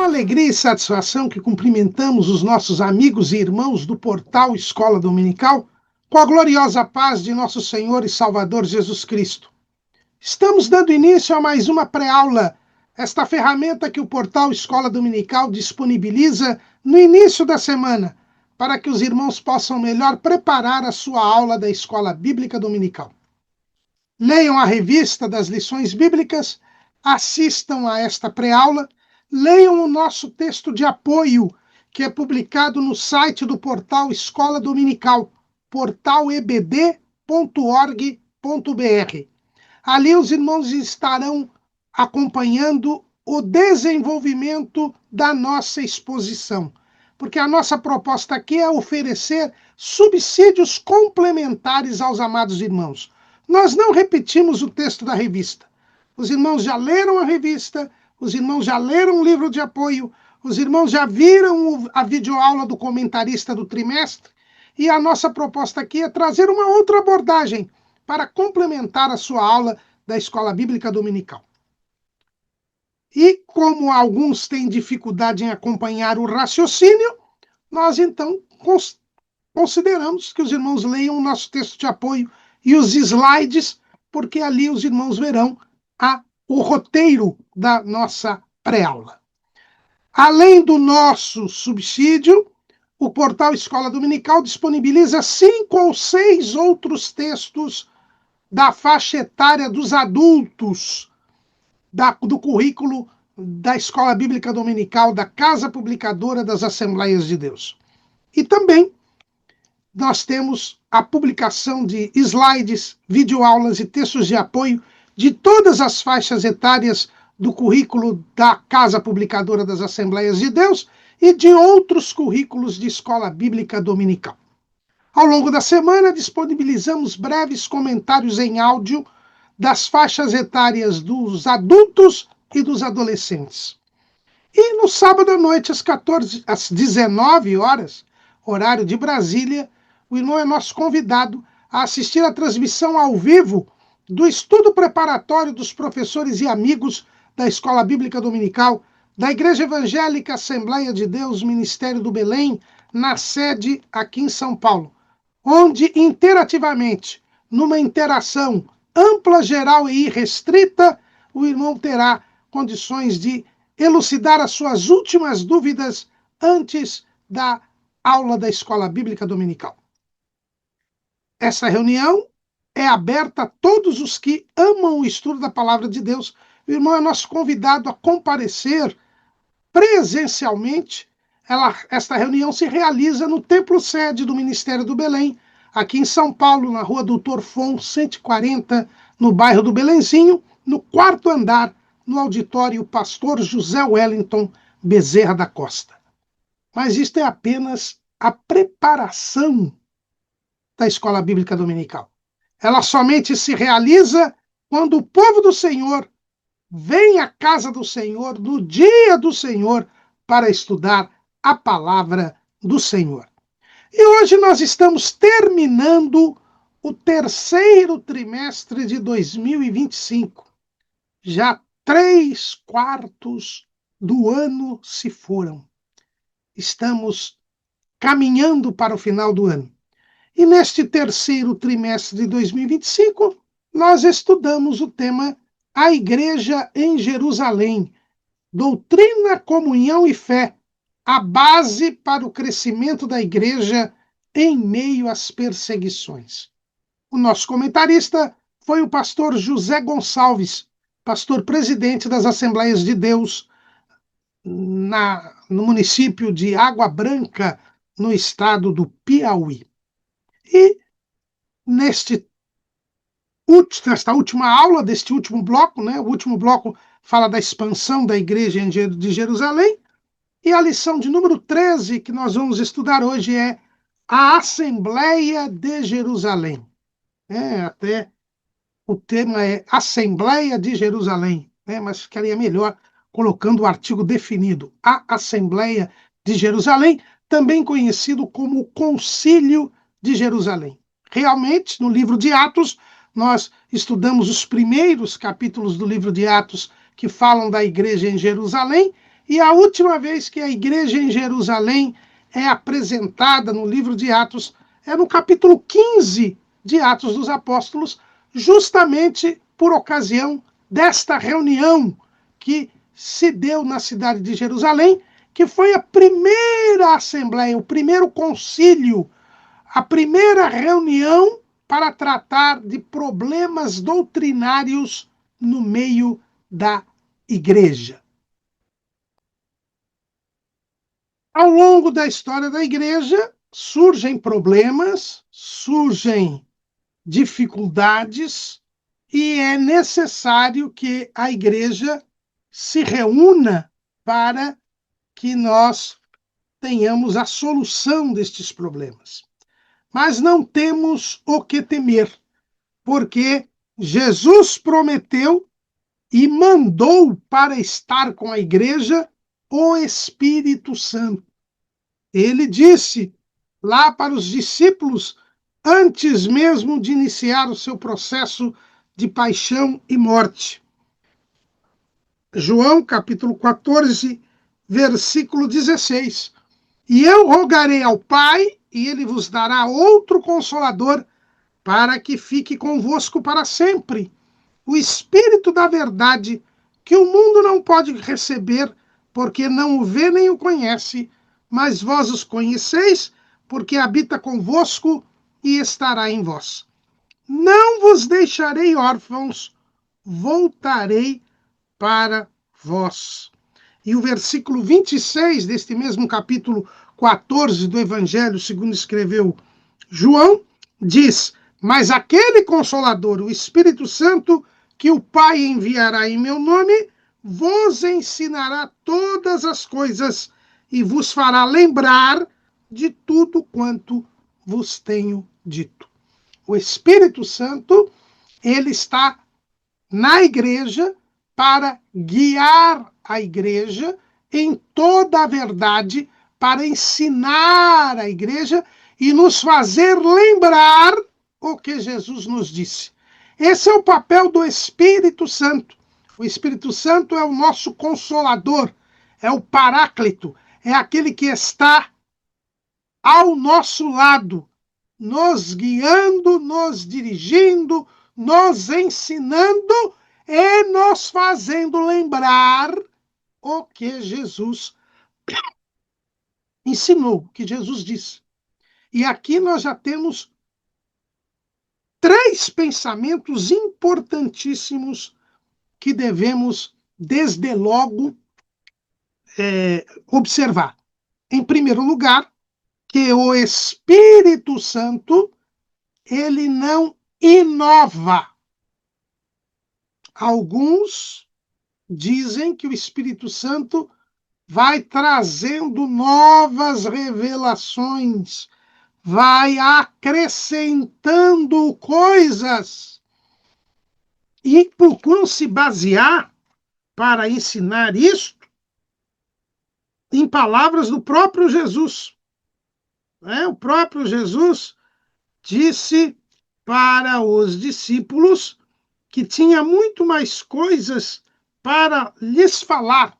alegria e satisfação que cumprimentamos os nossos amigos e irmãos do portal Escola Dominical com a gloriosa paz de nosso Senhor e Salvador Jesus Cristo. Estamos dando início a mais uma pré-aula, esta ferramenta que o portal Escola Dominical disponibiliza no início da semana, para que os irmãos possam melhor preparar a sua aula da Escola Bíblica Dominical. Leiam a revista das lições bíblicas, assistam a esta pré-aula, leiam o nosso texto de apoio, que é publicado no site do portal Escola Dominical, portalebd.org.br. Ali os irmãos estarão acompanhando o desenvolvimento da nossa exposição, porque a nossa proposta aqui é oferecer subsídios complementares aos amados irmãos. Nós não repetimos o texto da revista. Os irmãos já leram a revista, os irmãos já leram o livro de apoio, os irmãos já viram a videoaula do comentarista do trimestre, e a nossa proposta aqui é trazer uma outra abordagem para complementar a sua aula da Escola Bíblica Dominical. E como alguns têm dificuldade em acompanhar o raciocínio, nós então consideramos que os irmãos leiam o nosso texto de apoio e os slides, porque ali os irmãos verão o roteiro da nossa pré-aula. Além do nosso subsídio, o portal Escola Dominical disponibiliza 5 ou 6 outros textos da faixa etária dos adultos, do currículo da Escola Bíblica Dominical, da Casa Publicadora das Assembleias de Deus. E também nós temos a publicação de slides, videoaulas e textos de apoio de todas as faixas etárias do currículo da Casa Publicadora das Assembleias de Deus e de outros currículos de Escola Bíblica Dominical. Ao longo da semana, disponibilizamos breves comentários em áudio das faixas etárias dos adultos e dos adolescentes. E no sábado à noite, às 19 horas, horário de Brasília, o irmão é nosso convidado a assistir à transmissão ao vivo do estudo preparatório dos professores e amigos da Escola Bíblica Dominical, da Igreja Evangélica Assembleia de Deus, Ministério do Belém, na sede aqui em São Paulo, onde interativamente, numa interação ampla, geral e irrestrita, o irmão terá condições de elucidar as suas últimas dúvidas antes da aula da Escola Bíblica Dominical. Essa reunião é aberta a todos os que amam o estudo da Palavra de Deus. O irmão é nosso convidado a comparecer presencialmente. Esta reunião se realiza no templo sede do Ministério do Belém, aqui em São Paulo, na rua Doutor Fon, 140, no bairro do Belenzinho, no 4º andar, no auditório Pastor José Wellington Bezerra da Costa. Mas isto é apenas a preparação da Escola Bíblica Dominical. Ela somente se realiza quando o povo do Senhor vem à casa do Senhor, no dia do Senhor, para estudar a palavra do Senhor. E hoje nós estamos terminando o 3º trimestre de 2025. Já 3/4 do ano se foram. Estamos caminhando para o final do ano. E neste 3º trimestre de 2025, nós estudamos o tema A Igreja em Jerusalém, Doutrina, Comunhão e Fé, a base para o crescimento da igreja em meio às perseguições. O nosso comentarista foi o pastor José Gonçalves, pastor presidente das Assembleias de Deus no município de Água Branca, no estado do Piauí. E nesta última aula, deste último bloco, o último bloco fala da expansão da igreja de Jerusalém, e a lição de número 13 que nós vamos estudar hoje é a Assembleia de Jerusalém. Até o tema é Assembleia de Jerusalém, mas ficaria melhor colocando o artigo definido. A Assembleia de Jerusalém, também conhecido como Concílio de Jerusalém. Realmente, no livro de Atos, nós estudamos os primeiros capítulos do livro de Atos que falam da igreja em Jerusalém, E a última vez que a igreja em Jerusalém é apresentada no livro de Atos é no capítulo 15 de Atos dos Apóstolos, justamente por ocasião desta reunião que se deu na cidade de Jerusalém, que foi a primeira assembleia, o primeiro concílio, a primeira reunião para tratar de problemas doutrinários no meio da igreja. Ao longo da história da igreja, surgem problemas, surgem dificuldades, e é necessário que a igreja se reúna para que nós tenhamos a solução destes problemas. Mas não temos o que temer, porque Jesus prometeu e mandou para estar com a igreja o Espírito Santo. Ele disse lá para os discípulos, antes mesmo de iniciar o seu processo de paixão e morte. João, capítulo 14, versículo 16. E eu rogarei ao Pai, e ele vos dará outro Consolador, para que fique convosco para sempre. O Espírito da verdade, que o mundo não pode receber, porque não o vê nem o conhece, mas vós os conheceis, porque habita convosco e estará em vós. Não vos deixarei órfãos, voltarei para vós. E o versículo 26 deste mesmo capítulo 14 do Evangelho, segundo escreveu João, diz: mas aquele Consolador, o Espírito Santo, que o Pai enviará em meu nome, vos ensinará todas as coisas e vos fará lembrar de tudo quanto vos tenho dito. O Espírito Santo, ele está na igreja para guiar a igreja em toda a verdade, para ensinar a igreja e nos fazer lembrar o que Jesus nos disse. Esse é o papel do Espírito Santo. O Espírito Santo é o nosso consolador, é o paráclito, é aquele que está ao nosso lado, nos guiando, nos dirigindo, nos ensinando e nos fazendo lembrar o que Jesus ensinou, o que Jesus disse. E aqui nós já temos 3 pensamentos importantíssimos que devemos, desde logo, observar. Em primeiro lugar, que o Espírito Santo, ele não inova. Alguns dizem que o Espírito Santo vai trazendo novas revelações, vai acrescentando coisas, e procuram se basear para ensinar isto em palavras do próprio Jesus. O próprio Jesus disse para os discípulos que tinha muito mais coisas para lhes falar,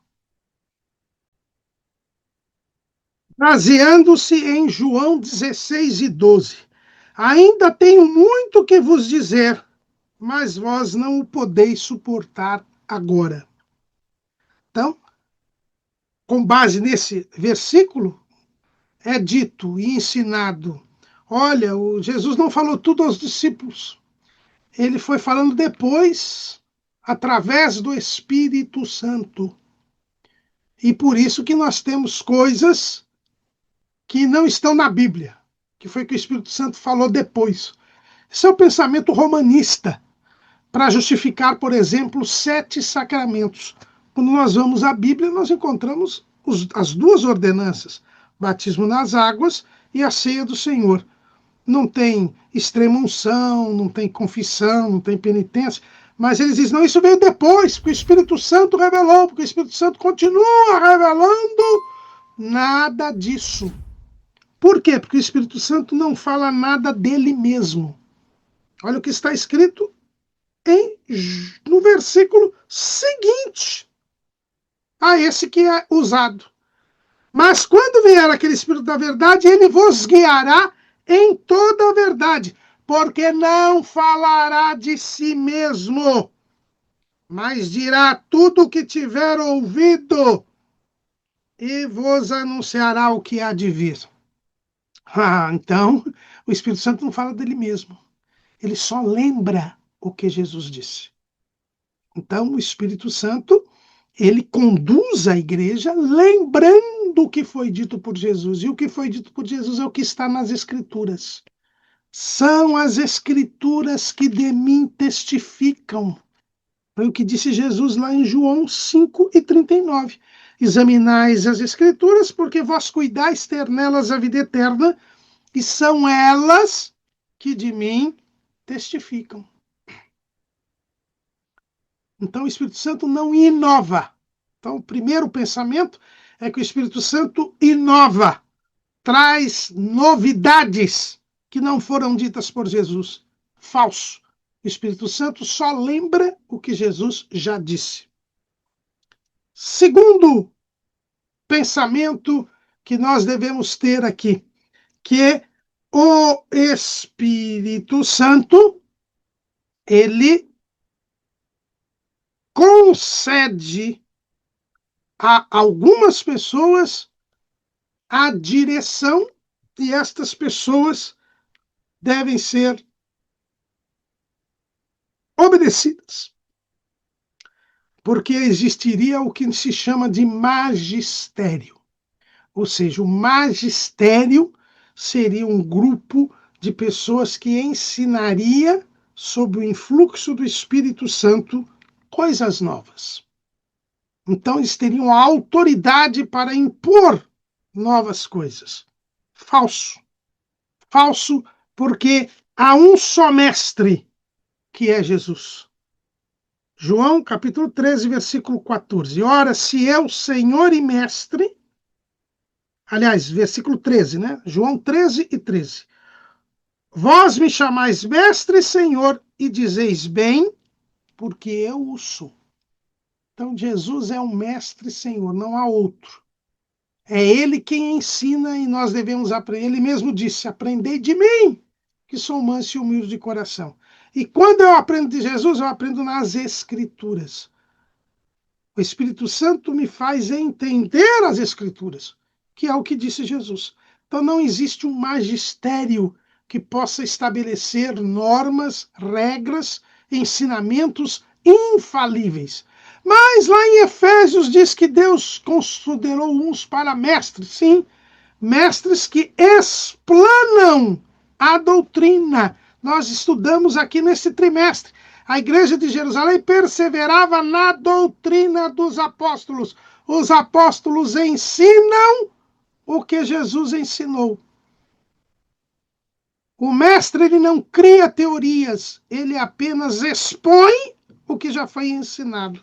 baseando-se em João 16 e 12. Ainda tenho muito que vos dizer, mas vós não o podeis suportar agora. Então, com base nesse versículo, é dito e ensinado, olha, o Jesus não falou tudo aos discípulos. Ele foi falando depois, através do Espírito Santo. E por isso que nós temos coisas que não estão na Bíblia, que foi que o Espírito Santo falou depois. Esse é o pensamento romanista, para justificar, por exemplo, 7 sacramentos. Quando nós vamos à Bíblia, nós encontramos as 2 ordenanças, batismo nas águas e a ceia do Senhor. Não tem extrema-unção, não tem confissão, não tem penitência, mas eles dizem, não, isso veio depois, porque o Espírito Santo revelou, porque o Espírito Santo continua revelando. Nada disso. Por quê? Porque o Espírito Santo não fala nada dele mesmo. Olha o que está escrito no versículo seguinte. a esse que é usado. Mas quando vier aquele Espírito da verdade, ele vos guiará em toda a verdade, porque não falará de si mesmo, mas dirá tudo o que tiver ouvido e vos anunciará o que há de vir. Então, o Espírito Santo não fala dele mesmo. Ele só lembra o que Jesus disse. Então, o Espírito Santo, ele conduz a igreja lembrando o que foi dito por Jesus. E o que foi dito por Jesus é o que está nas Escrituras. São as Escrituras que de mim testificam. Foi o que disse Jesus lá em João 5:39. Examinais as Escrituras, porque vós cuidais ter nelas a vida eterna, e são elas que de mim testificam. Então, o Espírito Santo não inova. Então, o primeiro pensamento é que o Espírito Santo inova, traz novidades que não foram ditas por Jesus. Falso. O Espírito Santo só lembra o que Jesus já disse. Segundo pensamento que nós devemos ter aqui, que o Espírito Santo, ele concede a algumas pessoas a direção, e estas pessoas devem ser obedecidas, porque existiria o que se chama de magistério. Ou seja, o magistério seria um grupo de pessoas que ensinaria, sob o influxo do Espírito Santo, coisas novas. Então, eles teriam a autoridade para impor novas coisas. Falso. Falso, porque há um só mestre, que é Jesus. João, capítulo 13, versículo 14. Ora, se eu, Senhor e Mestre, aliás, versículo 13, né? João 13:13. Vós me chamais Mestre e Senhor, e dizeis bem, porque eu o sou. Então, Jesus é um Mestre e Senhor, não há outro. É ele quem ensina e nós devemos aprender. Ele mesmo disse: aprendei de mim, que sou manso e humilde de coração. E quando eu aprendo de Jesus, eu aprendo nas Escrituras. O Espírito Santo me faz entender as Escrituras, que é o que disse Jesus. Então não existe um magistério que possa estabelecer normas, regras, ensinamentos infalíveis. Mas lá em Efésios diz que Deus considerou uns para mestres, sim, mestres que explanam a doutrina. Nós estudamos aqui nesse trimestre. A igreja de Jerusalém perseverava na doutrina dos apóstolos. Os apóstolos ensinam o que Jesus ensinou. O mestre, ele não cria teorias, ele apenas expõe o que já foi ensinado.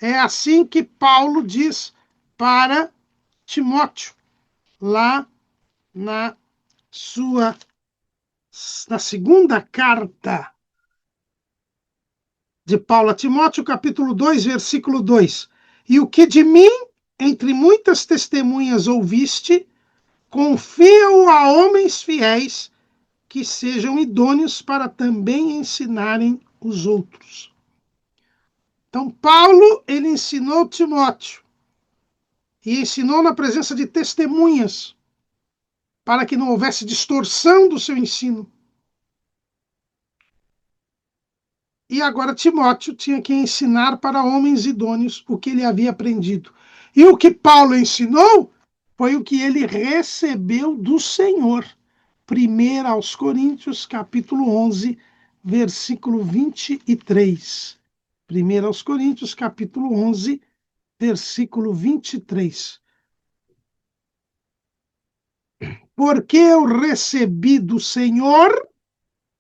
É assim que Paulo diz para Timóteo, lá na segunda carta de Paulo a Timóteo, capítulo 2, versículo 2. E o que de mim, entre muitas testemunhas ouviste, confia-o a homens fiéis, que sejam idôneos para também ensinarem os outros. Então, Paulo, ele ensinou Timóteo, e ensinou na presença de testemunhas, para que não houvesse distorção do seu ensino. E agora Timóteo tinha que ensinar para homens idôneos o que ele havia aprendido. E o que Paulo ensinou foi o que ele recebeu do Senhor. 1 aos Coríntios, capítulo 11, versículo 23. 1 aos Coríntios, capítulo 11, versículo 23. Porque eu recebi do Senhor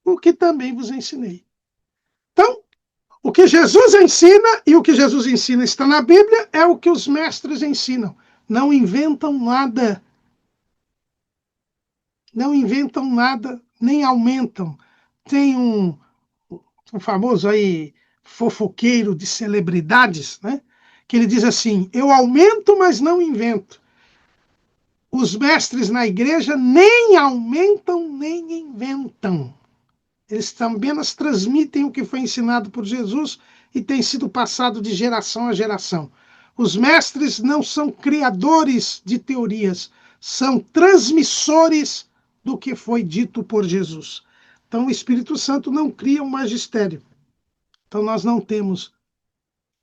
o que também vos ensinei. Então, o que Jesus ensina, e o que Jesus ensina está na Bíblia, é o que os mestres ensinam. Não inventam nada. Não inventam nada, nem aumentam. Tem um famoso aí fofoqueiro de celebridades, né? que ele diz assim: eu aumento, mas não invento. Os mestres na igreja nem aumentam nem inventam. Eles apenas transmitem o que foi ensinado por Jesus e tem sido passado de geração a geração. Os mestres não são criadores de teorias, são transmissores do que foi dito por Jesus. Então, o Espírito Santo não cria um magistério. Então, nós não temos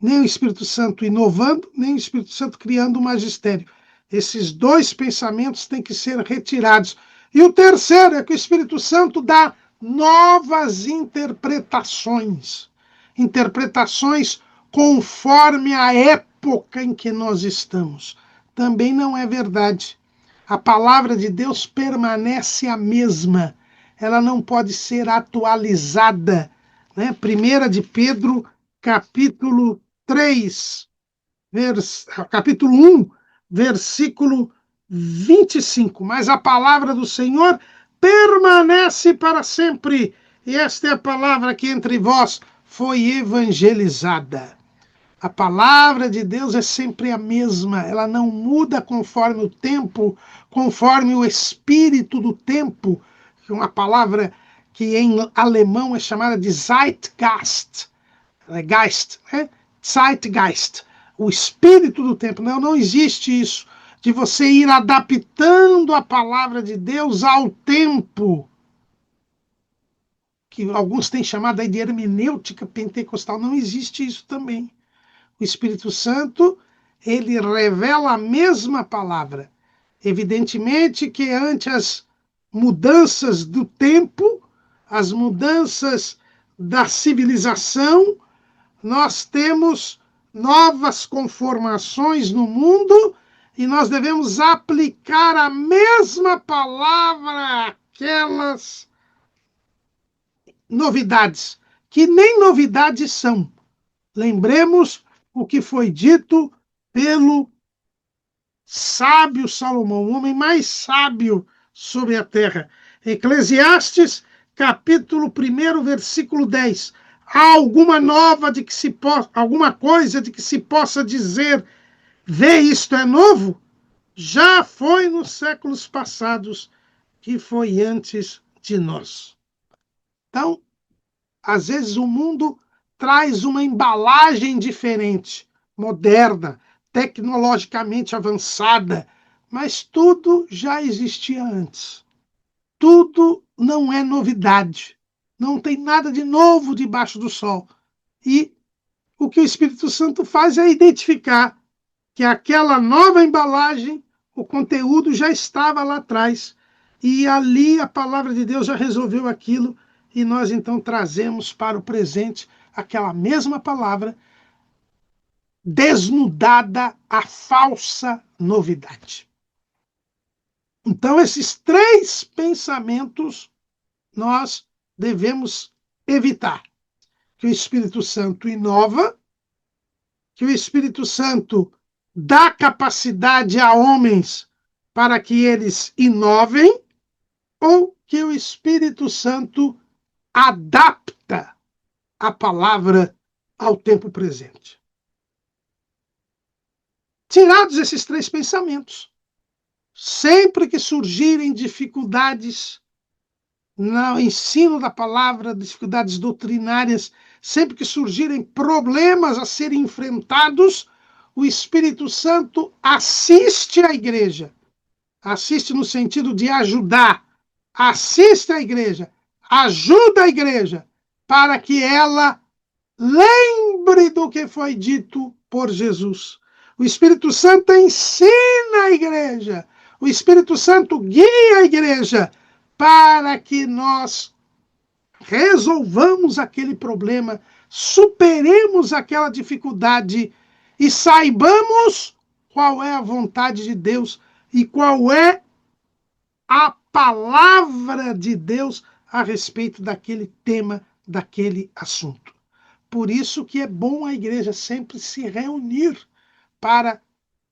nem o Espírito Santo inovando, nem o Espírito Santo criando um magistério. Esses dois pensamentos têm que ser retirados. E o terceiro é que o Espírito Santo dá novas interpretações. Interpretações conforme a época em que nós estamos. Também não é verdade. A palavra de Deus permanece a mesma. Ela não pode ser atualizada. Né? 1 de Pedro, capítulo 3, capítulo 1, versículo 25. Mas a palavra do Senhor permanece para sempre. E esta é a palavra que entre vós foi evangelizada. A palavra de Deus é sempre a mesma. Ela não muda conforme o tempo, conforme o espírito do tempo. Uma palavra que em alemão é chamada de Zeitgeist. Geist, né? Zeitgeist, o espírito do tempo. Não existe isso, de você ir adaptando a palavra de Deus ao tempo, que alguns têm chamado aí de hermenêutica pentecostal. Não existe isso também. O Espírito Santo, ele revela a mesma palavra. Evidentemente que ante as mudanças do tempo, as mudanças da civilização, nós temos novas conformações no mundo e nós devemos aplicar a mesma palavra àquelas novidades, que nem novidades são. Lembremos o que foi dito pelo sábio Salomão, o homem mais sábio sobre a terra. Eclesiastes, capítulo 1, versículo 10. Há alguma coisa de que se possa dizer, vê, isto é novo? Já foi nos séculos passados, que foi antes de nós. Então, às vezes o mundo traz uma embalagem diferente, moderna, tecnologicamente avançada, mas tudo já existia antes. Tudo não é novidade. Não tem nada de novo debaixo do sol. E o que o Espírito Santo faz é identificar que aquela nova embalagem, o conteúdo já estava lá atrás. E ali a palavra de Deus já resolveu aquilo. E nós então trazemos para o presente aquela mesma palavra, desnudada a falsa novidade. Então, esses três pensamentos nós devemos evitar. Que o Espírito Santo inova, que o Espírito Santo dá capacidade a homens para que eles inovem, ou que o Espírito Santo adapta a palavra ao tempo presente. Tirados esses três pensamentos, sempre que surgirem dificuldades no ensino da palavra, dificuldades doutrinárias, sempre que surgirem problemas a serem enfrentados, o Espírito Santo assiste a igreja. Assiste no sentido de ajudar. Assiste a igreja. Ajuda a igreja para que ela lembre do que foi dito por Jesus. O Espírito Santo ensina a igreja. O Espírito Santo guia a igreja para que nós resolvamos aquele problema, superemos aquela dificuldade e saibamos qual é a vontade de Deus e qual é a palavra de Deus a respeito daquele tema, daquele assunto. Por isso que é bom a igreja sempre se reunir para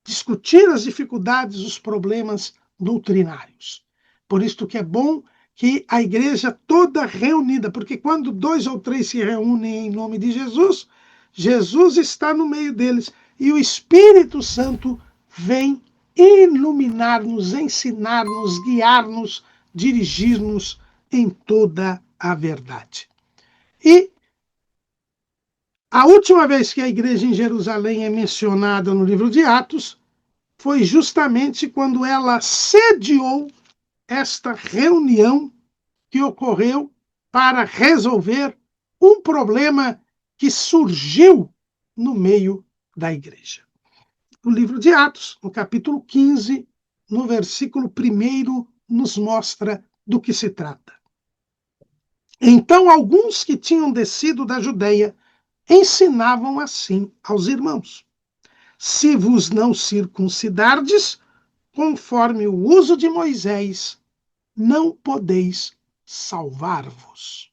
discutir as dificuldades, os problemas doutrinários. Por isso que é bom que a igreja toda reunida, porque quando 2 ou 3 se reúnem em nome de Jesus, Jesus está no meio deles. e o Espírito Santo vem iluminar-nos, ensinar-nos, guiar-nos, dirigir-nos em toda a verdade. E a última vez que a igreja em Jerusalém é mencionada no livro de Atos foi justamente quando ela sediou esta reunião que ocorreu para resolver um problema que surgiu no meio da igreja. No livro de Atos, no capítulo 15, no versículo 1, nos mostra do que se trata. Então, alguns que tinham descido da Judeia ensinavam assim aos irmãos: se vos não circuncidardes, conforme o uso de Moisés, não podeis salvar-vos.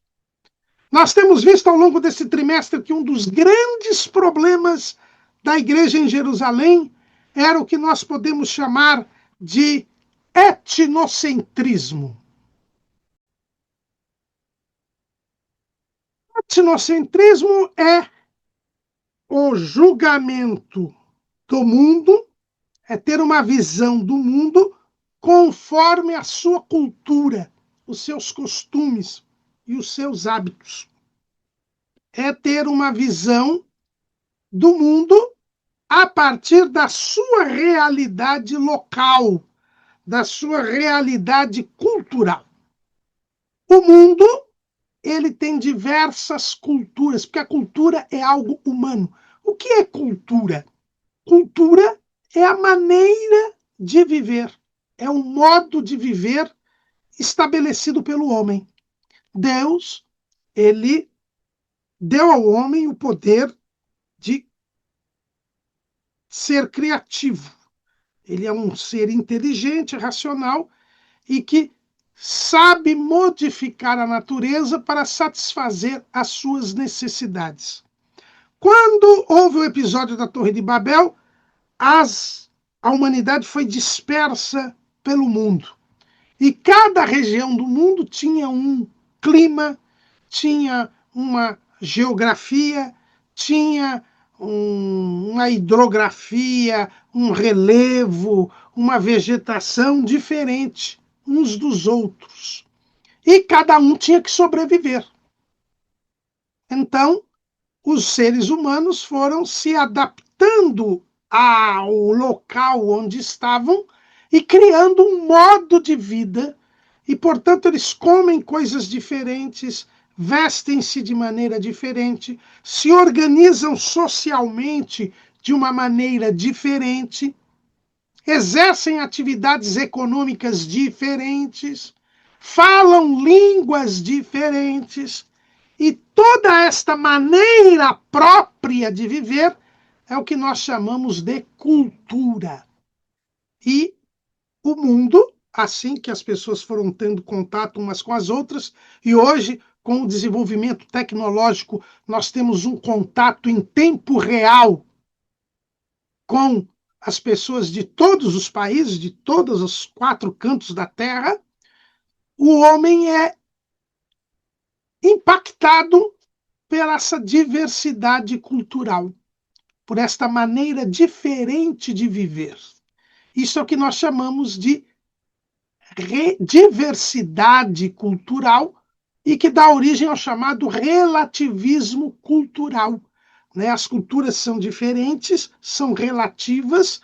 Nós temos visto ao longo desse trimestre que um dos grandes problemas da igreja em Jerusalém era o que nós podemos chamar de etnocentrismo. Etnocentrismo é o julgamento do mundo, é ter uma visão do mundo conforme a sua cultura, os seus costumes e os seus hábitos. É ter uma visão do mundo a partir da sua realidade local, da sua realidade cultural. O mundo, ele tem diversas culturas, porque a cultura é algo humano. O que é cultura? Cultura é a maneira de viver, é um modo de viver estabelecido pelo homem. Deus, ele deu ao homem o poder de ser criativo. Ele é um ser inteligente, racional e que sabe modificar a natureza para satisfazer as suas necessidades. Quando houve o episódio da Torre de Babel, a humanidade foi dispersa pelo mundo. E cada região do mundo tinha um clima, tinha uma geografia, tinha uma hidrografia, um relevo, uma vegetação diferente uns dos outros. E cada um tinha que sobreviver. Então, os seres humanos foram se adaptando ao local onde estavam e criando um modo de vida. E, portanto, eles comem coisas diferentes, vestem-se de maneira diferente, se organizam socialmente de uma maneira diferente, exercem atividades econômicas diferentes, falam línguas diferentes, e toda esta maneira própria de viver é o que nós chamamos de cultura. E o mundo, assim que as pessoas foram tendo contato umas com as outras, e hoje, com o desenvolvimento tecnológico, nós temos um contato em tempo real com as pessoas de todos os países, de todos os 4 cantos da Terra, o homem é impactado pela essa diversidade cultural, por esta maneira diferente de viver. Isso é o que nós chamamos de diversidade cultural e que dá origem ao chamado relativismo cultural. As culturas são diferentes, são relativas,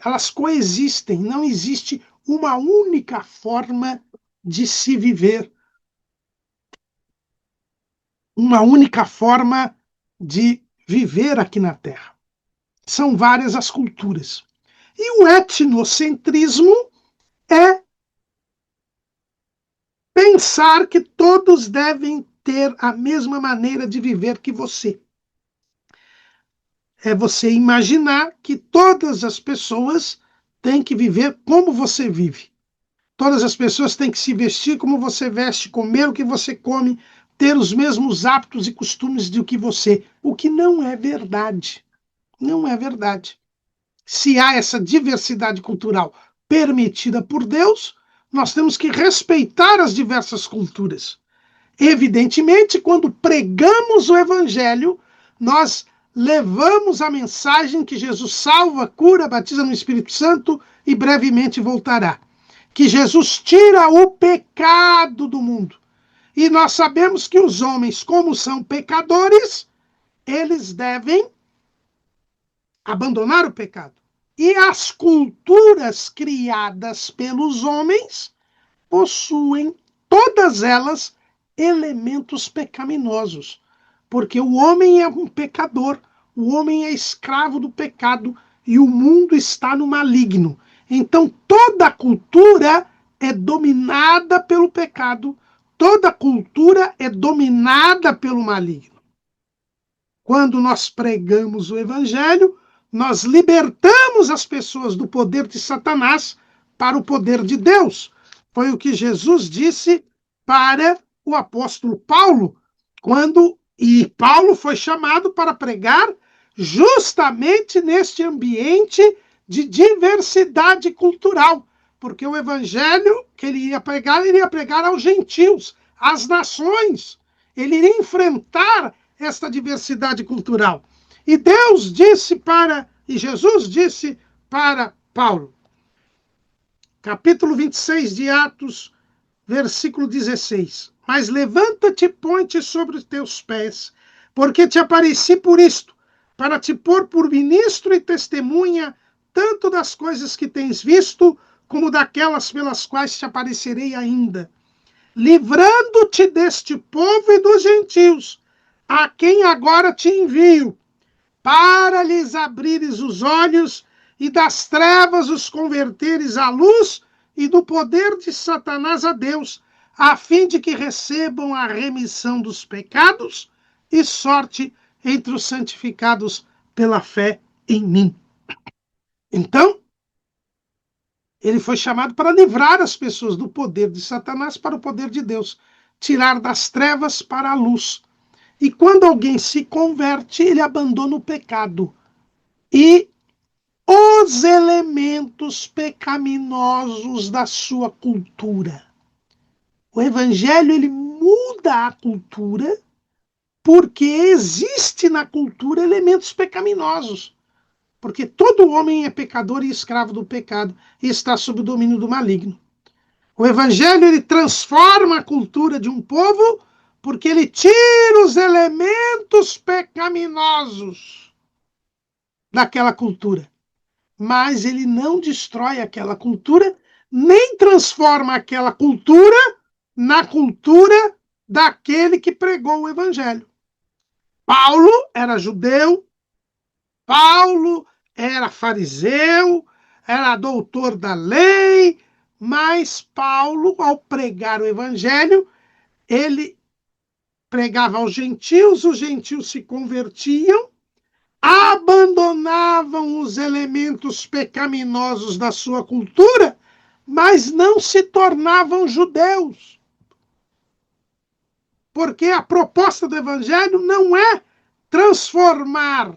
elas coexistem, não existe uma única forma de se viver, uma única forma de viver aqui na Terra. São várias as culturas. E o etnocentrismo é pensar que todos devem ter a mesma maneira de viver que você. É você imaginar que todas as pessoas têm que viver como você vive. Todas as pessoas têm que se vestir como você veste, comer o que você come, ter os mesmos hábitos e costumes do que você. O que não é verdade. Não é verdade. Se há essa diversidade cultural permitida por Deus, nós temos que respeitar as diversas culturas. Evidentemente, quando pregamos o Evangelho, nós levamos a mensagem que Jesus salva, cura, batiza no Espírito Santo e brevemente voltará. Que Jesus tira o pecado do mundo. E nós sabemos que os homens, como são pecadores, eles devem abandonar o pecado. E as culturas criadas pelos homens possuem, todas elas, elementos pecaminosos. Porque o homem é um pecador, o homem é escravo do pecado e o mundo está no maligno. Então toda cultura é dominada pelo pecado, toda cultura é dominada pelo maligno. Quando nós pregamos o evangelho, nós libertamos as pessoas do poder de Satanás para o poder de Deus. Foi o que Jesus disse para o apóstolo Paulo, e Paulo foi chamado para pregar justamente neste ambiente de diversidade cultural, porque o evangelho que ele ia pregar aos gentios, às nações. Ele iria enfrentar esta diversidade cultural. E Jesus disse para Paulo, capítulo 26 de Atos, versículo 16: Mas levanta-te e põe-te sobre os teus pés, porque te apareci por isto, para te pôr por ministro e testemunha, tanto das coisas que tens visto, como daquelas pelas quais te aparecerei ainda, livrando-te deste povo e dos gentios, a quem agora te envio, para lhes abrires os olhos e das trevas os converteres à luz e do poder de Satanás a Deus, a fim de que recebam a remissão dos pecados e sorte entre os santificados pela fé em mim. Então, ele foi chamado para livrar as pessoas do poder de Satanás para o poder de Deus, tirar das trevas para a luz. E quando alguém se converte, ele abandona o pecado. E os elementos pecaminosos da sua cultura. O evangelho, ele muda a cultura, porque existe na cultura elementos pecaminosos. Porque todo homem é pecador e escravo do pecado e está sob o domínio do maligno. O evangelho, ele transforma a cultura de um povo, porque ele tira os elementos pecaminosos daquela cultura. Mas ele não destrói aquela cultura, nem transforma aquela cultura na cultura daquele que pregou o evangelho. Paulo era judeu, Paulo era fariseu, era doutor da lei, mas Paulo, ao pregar o evangelho, ele pregava aos gentios, os gentios se convertiam, abandonavam os elementos pecaminosos da sua cultura, mas não se tornavam judeus. Porque a proposta do evangelho não é transformar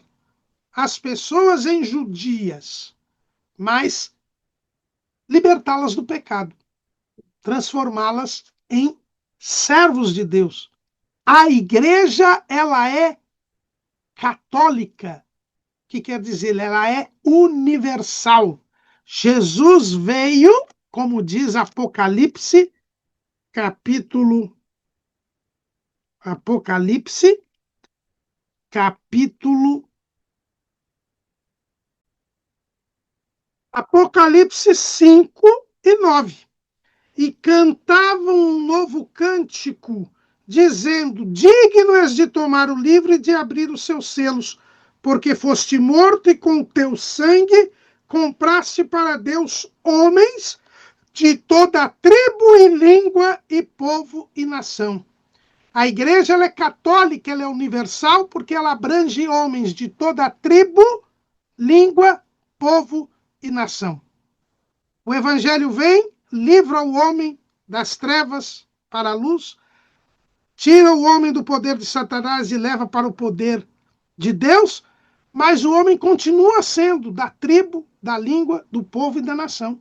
as pessoas em judias, mas libertá-las do pecado, transformá-las em servos de Deus. A igreja, ela é católica, que quer dizer, ela é universal. Jesus veio, como diz Apocalipse, capítulo 5 e 9. E cantavam um novo cântico, dizendo: digno és de tomar o livro e de abrir os seus selos, porque foste morto e com o teu sangue compraste para Deus homens de toda tribo e língua e povo e nação. A igreja, ela é católica, ela é universal, porque ela abrange homens de toda tribo, língua, povo e nação. O evangelho vem, livra o homem das trevas para a luz, tira o homem do poder de Satanás e leva para o poder de Deus, mas o homem continua sendo da tribo, da língua, do povo e da nação.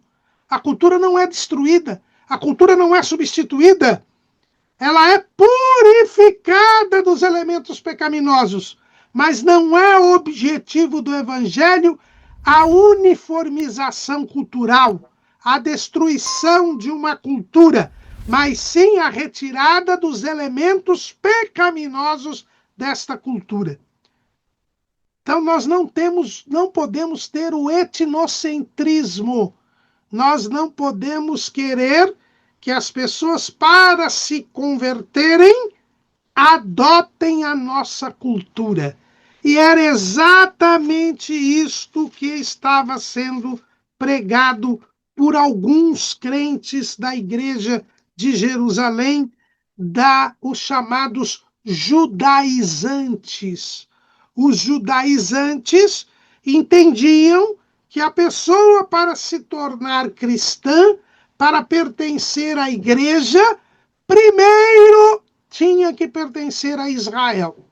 A cultura não é destruída, a cultura não é substituída, ela é purificada dos elementos pecaminosos, Mas não é o objetivo do Evangelho a uniformização cultural, a destruição de uma cultura, mas sim a retirada dos elementos pecaminosos desta cultura. Então nós não podemos ter o etnocentrismo. Nós não podemos querer que as pessoas, para se converterem, adotem a nossa cultura. E era exatamente isto que estava sendo pregado por alguns crentes da igreja de Jerusalém, os chamados judaizantes. Os judaizantes entendiam que a pessoa, para se tornar cristã, para pertencer à igreja, primeiro tinha que pertencer a Israel.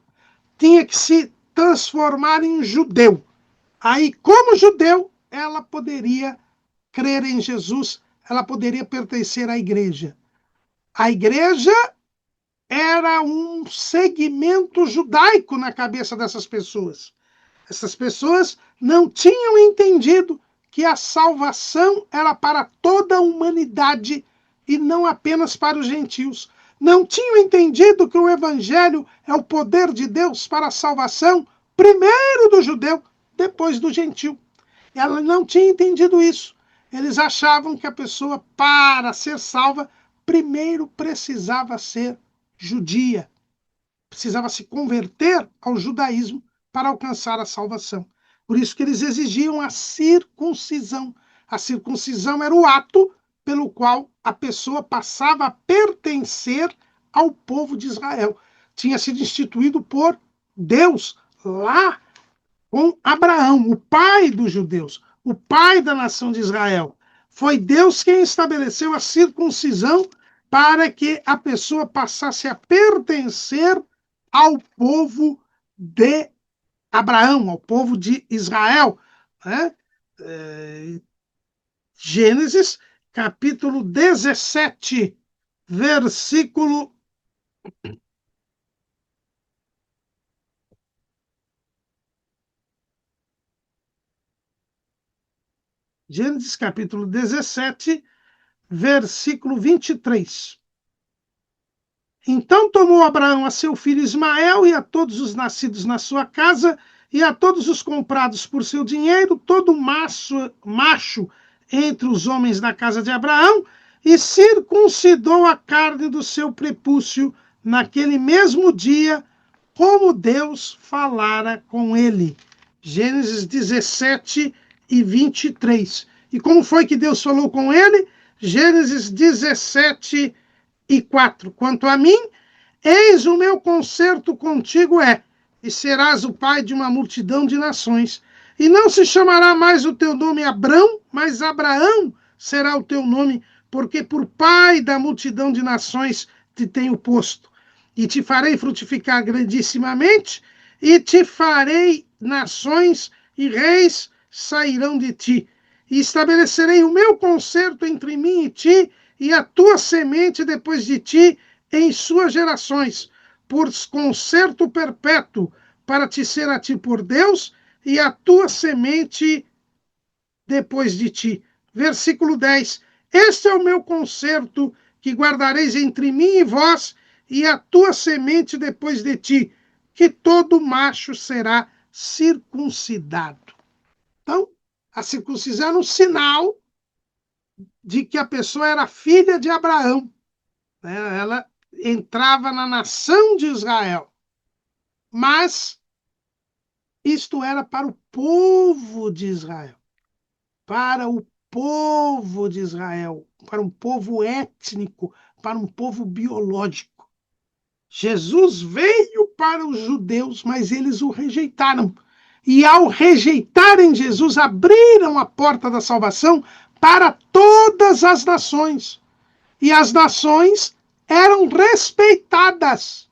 Tinha que se transformar em judeu. Aí, como judeu, ela poderia crer em Jesus, ela poderia pertencer à igreja. A igreja era um segmento judaico na cabeça dessas pessoas. Essas pessoas não tinham entendido que a salvação era para toda a humanidade e não apenas para os gentios. Não tinham entendido que o evangelho é o poder de Deus para a salvação, primeiro do judeu, depois do gentil. Ela não tinha entendido isso. Eles achavam que a pessoa, para ser salva, primeiro precisava ser judia, precisava se converter ao judaísmo para alcançar a salvação. Por isso que eles exigiam a circuncisão. A circuncisão era o ato pelo qual a pessoa passava a pertencer ao povo de Israel. Tinha sido instituído por Deus lá com Abraão, o pai dos judeus, o pai da nação de Israel. Foi Deus quem estabeleceu a circuncisão para que a pessoa passasse a pertencer ao povo de Abraão, ao povo de Israel. Né? Gênesis, capítulo 17, versículo... Gênesis, capítulo 17, versículo 23. Então tomou Abraão a seu filho Ismael e a todos os nascidos na sua casa e a todos os comprados por seu dinheiro, todo macho entre os homens da casa de Abraão, e circuncidou a carne do seu prepúcio naquele mesmo dia, como Deus falara com ele. Gênesis 17 e 23. E como foi que Deus falou com ele? Gênesis 17 e 4. Quanto a mim, eis o meu concerto contigo e serás o pai de uma multidão de nações. E não se chamará mais o teu nome Abrão, mas Abraão será o teu nome, porque por pai da multidão de nações te tenho posto. E te farei frutificar grandissimamente, e te farei nações, e reis sairão de ti. E estabelecerei o meu concerto entre mim e ti, e a tua semente depois de ti, em suas gerações, por concerto perpétuo, para te ser a ti por Deus, e a tua semente depois de ti. Versículo 10. Este é o meu concerto que guardareis entre mim e vós, e a tua semente depois de ti, que todo macho será circuncidado. Então, a circuncisão era um sinal de que a pessoa era filha de Abraão. Ela entrava na nação de Israel. Mas isto era para o povo de Israel. Para o povo de Israel. Para um povo étnico. Para um povo biológico. Jesus veio para os judeus, mas eles o rejeitaram. E ao rejeitarem Jesus, abriram a porta da salvação para todas as nações. E as nações eram respeitadas.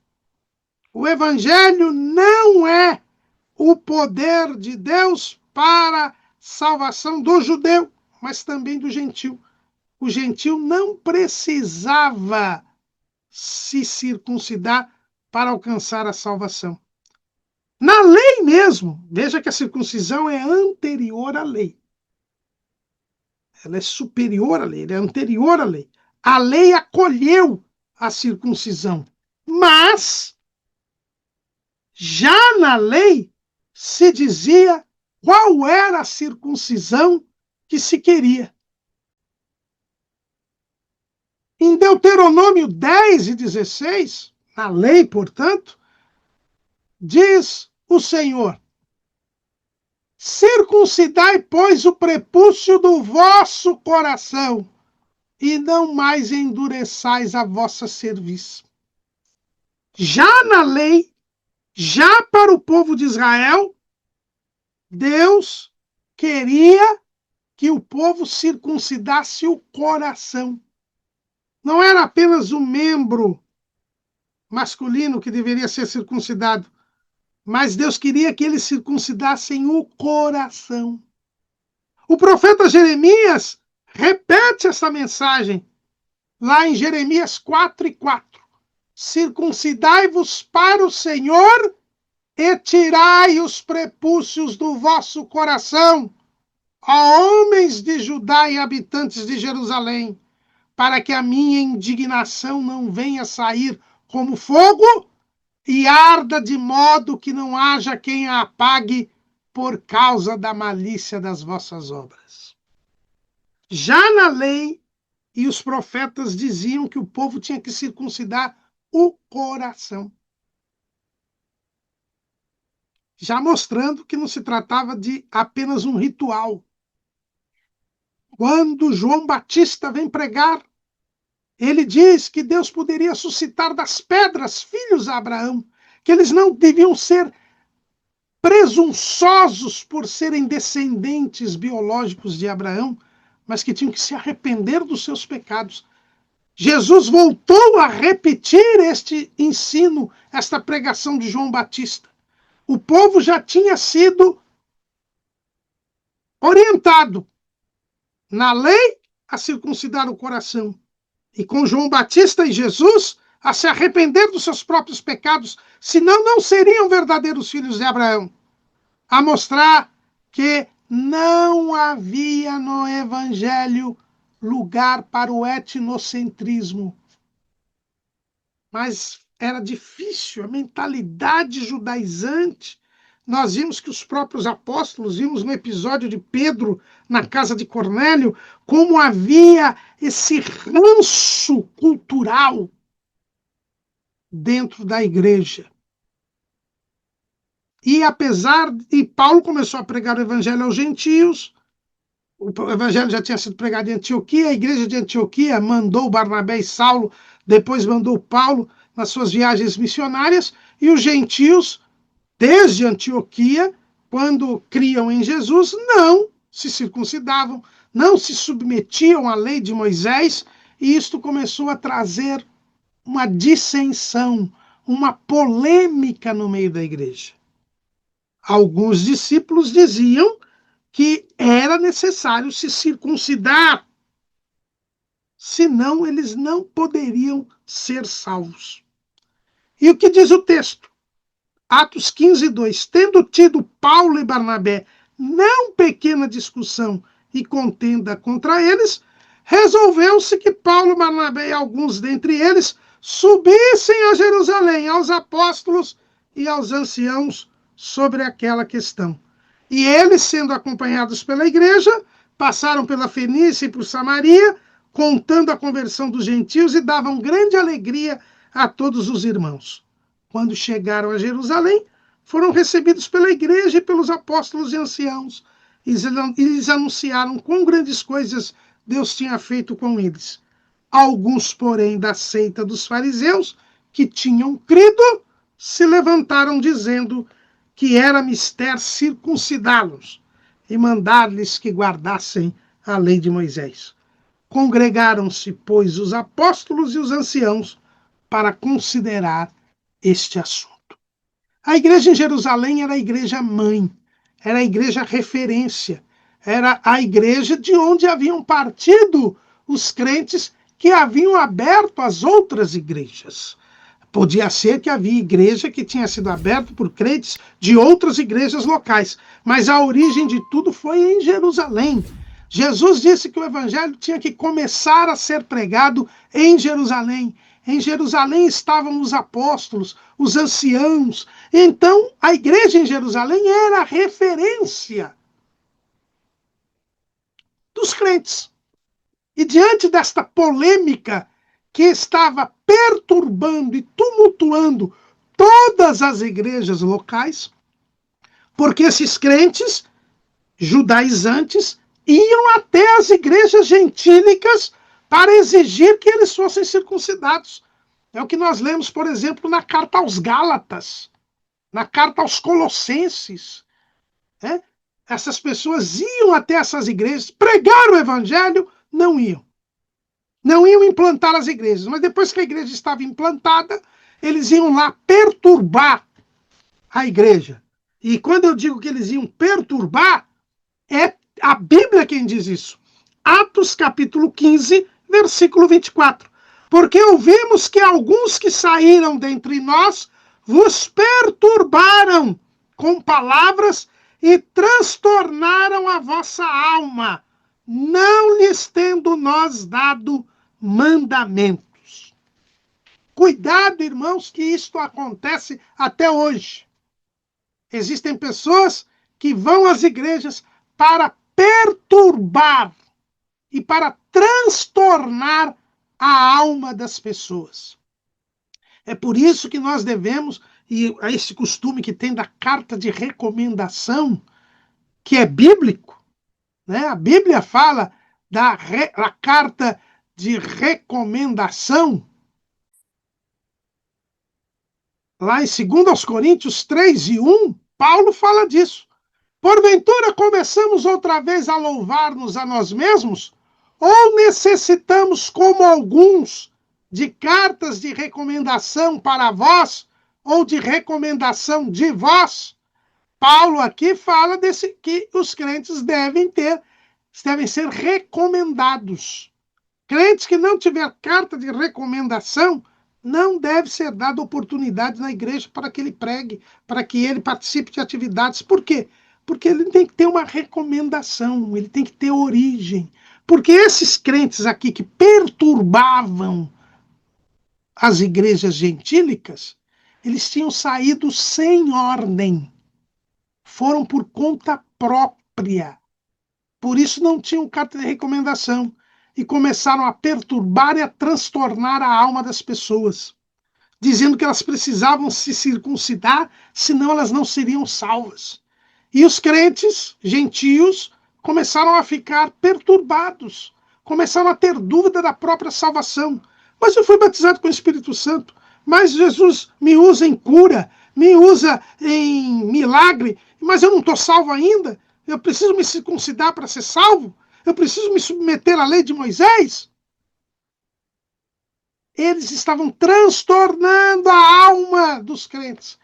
O evangelho não é o poder de Deus para a salvação do judeu, mas também do gentil. O gentil não precisava se circuncidar para alcançar a salvação. Na lei mesmo, veja que a circuncisão é anterior à lei. Ela é superior à lei, ela é anterior à lei. A lei acolheu a circuncisão, mas já na lei se dizia qual era a circuncisão que se queria. Em Deuteronômio 10 e 16, na lei, portanto, diz o Senhor: circuncidai, pois, o prepúcio do vosso coração, e não mais endureçais a vossa cerviz. Já na lei, já para o povo de Israel, Deus queria que o povo circuncidasse o coração. Não era apenas o membro masculino que deveria ser circuncidado, mas Deus queria que eles circuncidassem o coração. O profeta Jeremias repete essa mensagem lá em Jeremias 4:4. Circuncidai-vos para o Senhor e tirai os prepúcios do vosso coração, ó homens de Judá e habitantes de Jerusalém, para que a minha indignação não venha sair como fogo e arda de modo que não haja quem a apague por causa da malícia das vossas obras. Já na lei e os profetas diziam que o povo tinha que circuncidar o coração, já mostrando que não se tratava de apenas um ritual. Quando João Batista vem pregar, ele diz que Deus poderia suscitar das pedras filhos a Abraão, que eles não deviam ser presunçosos por serem descendentes biológicos de Abraão, mas que tinham que se arrepender dos seus pecados. Jesus voltou a repetir este ensino, esta pregação de João Batista. O povo já tinha sido orientado na lei a circuncidar o coração, e com João Batista e Jesus a se arrepender dos seus próprios pecados, senão não seriam verdadeiros filhos de Abraão. A mostrar que não havia no Evangelho lugar para o etnocentrismo. Mas era difícil, a mentalidade judaizante. Nós vimos que os próprios apóstolos, vimos no episódio de Pedro na casa de Cornélio, como havia esse ranço cultural dentro da igreja. E Paulo começou a pregar o evangelho aos gentios, o evangelho já tinha sido pregado em Antioquia, a igreja de Antioquia mandou Barnabé e Saulo, depois mandou Paulo nas suas viagens missionárias, e os gentios, desde Antioquia, quando criam em Jesus, não se circuncidavam, não se submetiam à lei de Moisés, e isto começou a trazer uma dissensão, uma polêmica no meio da igreja. Alguns discípulos diziam que era necessário se circuncidar, senão eles não poderiam ser salvos. E o que diz o texto? Atos 15:2. Tendo tido Paulo e Barnabé não pequena discussão e contenda contra eles, resolveu-se que Paulo, Barnabé e alguns dentre eles subissem a Jerusalém aos apóstolos e aos anciãos sobre aquela questão. E eles, sendo acompanhados pela igreja, passaram pela Fenícia e por Samaria, contando a conversão dos gentios, e davam grande alegria a todos os irmãos. Quando chegaram a Jerusalém, foram recebidos pela igreja e pelos apóstolos e anciãos, e lhes anunciaram quão grandes coisas Deus tinha feito com eles. Alguns, porém, da seita dos fariseus, que tinham crido, se levantaram dizendo que era mister circuncidá-los e mandar-lhes que guardassem a lei de Moisés. Congregaram-se, pois, os apóstolos e os anciãos para considerar este assunto. A igreja em Jerusalém era a igreja mãe, era a igreja referência, era a igreja de onde haviam partido os crentes que haviam aberto as outras igrejas. Podia ser que havia igreja que tinha sido aberta por crentes de outras igrejas locais, mas a origem de tudo foi em Jerusalém. Jesus disse que o evangelho tinha que começar a ser pregado em Jerusalém. Em Jerusalém estavam os apóstolos, os anciãos. Então, a igreja em Jerusalém era a referência dos crentes. E diante desta polêmica que estava perturbando e tumultuando todas as igrejas locais, porque esses crentes judaizantes iam até as igrejas gentílicas para exigir que eles fossem circuncidados. É o que nós lemos, por exemplo, na carta aos Gálatas, na carta aos Colossenses. Essas pessoas iam até essas igrejas, pregar o evangelho, não iam. Não iam implantar as igrejas, mas depois que a igreja estava implantada, eles iam lá perturbar a igreja. E quando eu digo que eles iam perturbar, é a Bíblia quem diz isso. Atos capítulo 15, versículo 24. Porque ouvimos que alguns que saíram dentre nós vos perturbaram com palavras e transtornaram a vossa alma, não lhes tendo nós dado mandamentos. Cuidado, irmãos, que isto acontece até hoje. Existem pessoas que vão às igrejas para perturbar e para transtornar a alma das pessoas. É por isso que nós devemos, e a esse costume que tem da carta de recomendação, que é bíblico, né? A Bíblia fala da carta de recomendação, lá em 2 Coríntios 3:1, Paulo fala disso. Porventura começamos outra vez a louvar-nos a nós mesmos? Ou necessitamos, como alguns, de cartas de recomendação para vós, ou de recomendação de vós? Paulo aqui fala que os crentes devem ser recomendados. Crentes que não tiver carta de recomendação, não deve ser dada oportunidade na igreja para que ele pregue, para que ele participe de atividades. Por quê? Porque ele tem que ter uma recomendação, ele tem que ter origem. Porque esses crentes aqui que perturbavam as igrejas gentílicas, eles tinham saído sem ordem. Foram por conta própria. Por isso não tinham carta de recomendação. E começaram a perturbar e a transtornar a alma das pessoas, dizendo que elas precisavam se circuncidar, senão elas não seriam salvas. E os crentes gentios começaram a ficar perturbados, começaram a ter dúvida da própria salvação. Mas eu fui batizado com o Espírito Santo, mas Jesus me usa em cura, me usa em milagre, mas eu não estou salvo ainda? Eu preciso me circuncidar para ser salvo? Eu preciso me submeter à lei de Moisés? Eles estavam transtornando a alma dos crentes,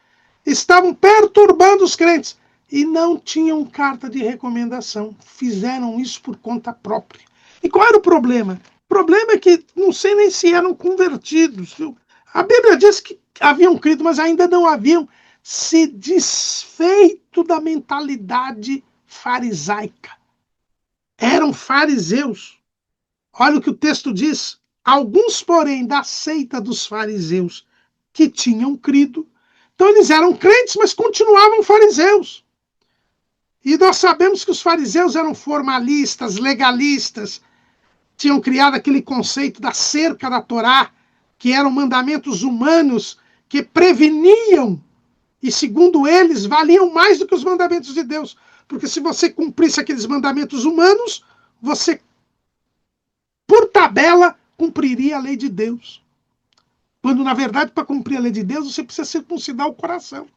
estavam perturbando os crentes e não tinham carta de recomendação. Fizeram isso por conta própria. E qual era o problema? O problema é que não sei nem se eram convertidos. Viu? A Bíblia diz que haviam crido, mas ainda não haviam se desfeito da mentalidade farisaica. Eram fariseus. Olha o que o texto diz. Alguns, porém, da seita dos fariseus que tinham crido. Então eles eram crentes, mas continuavam fariseus. E nós sabemos que os fariseus eram formalistas, legalistas. Tinham criado aquele conceito da cerca da Torá, que eram mandamentos humanos que preveniam e, segundo eles, valiam mais do que os mandamentos de Deus. Porque se você cumprisse aqueles mandamentos humanos, você, por tabela, cumpriria a lei de Deus. Quando, na verdade, para cumprir a lei de Deus, você precisa circuncidar o coração.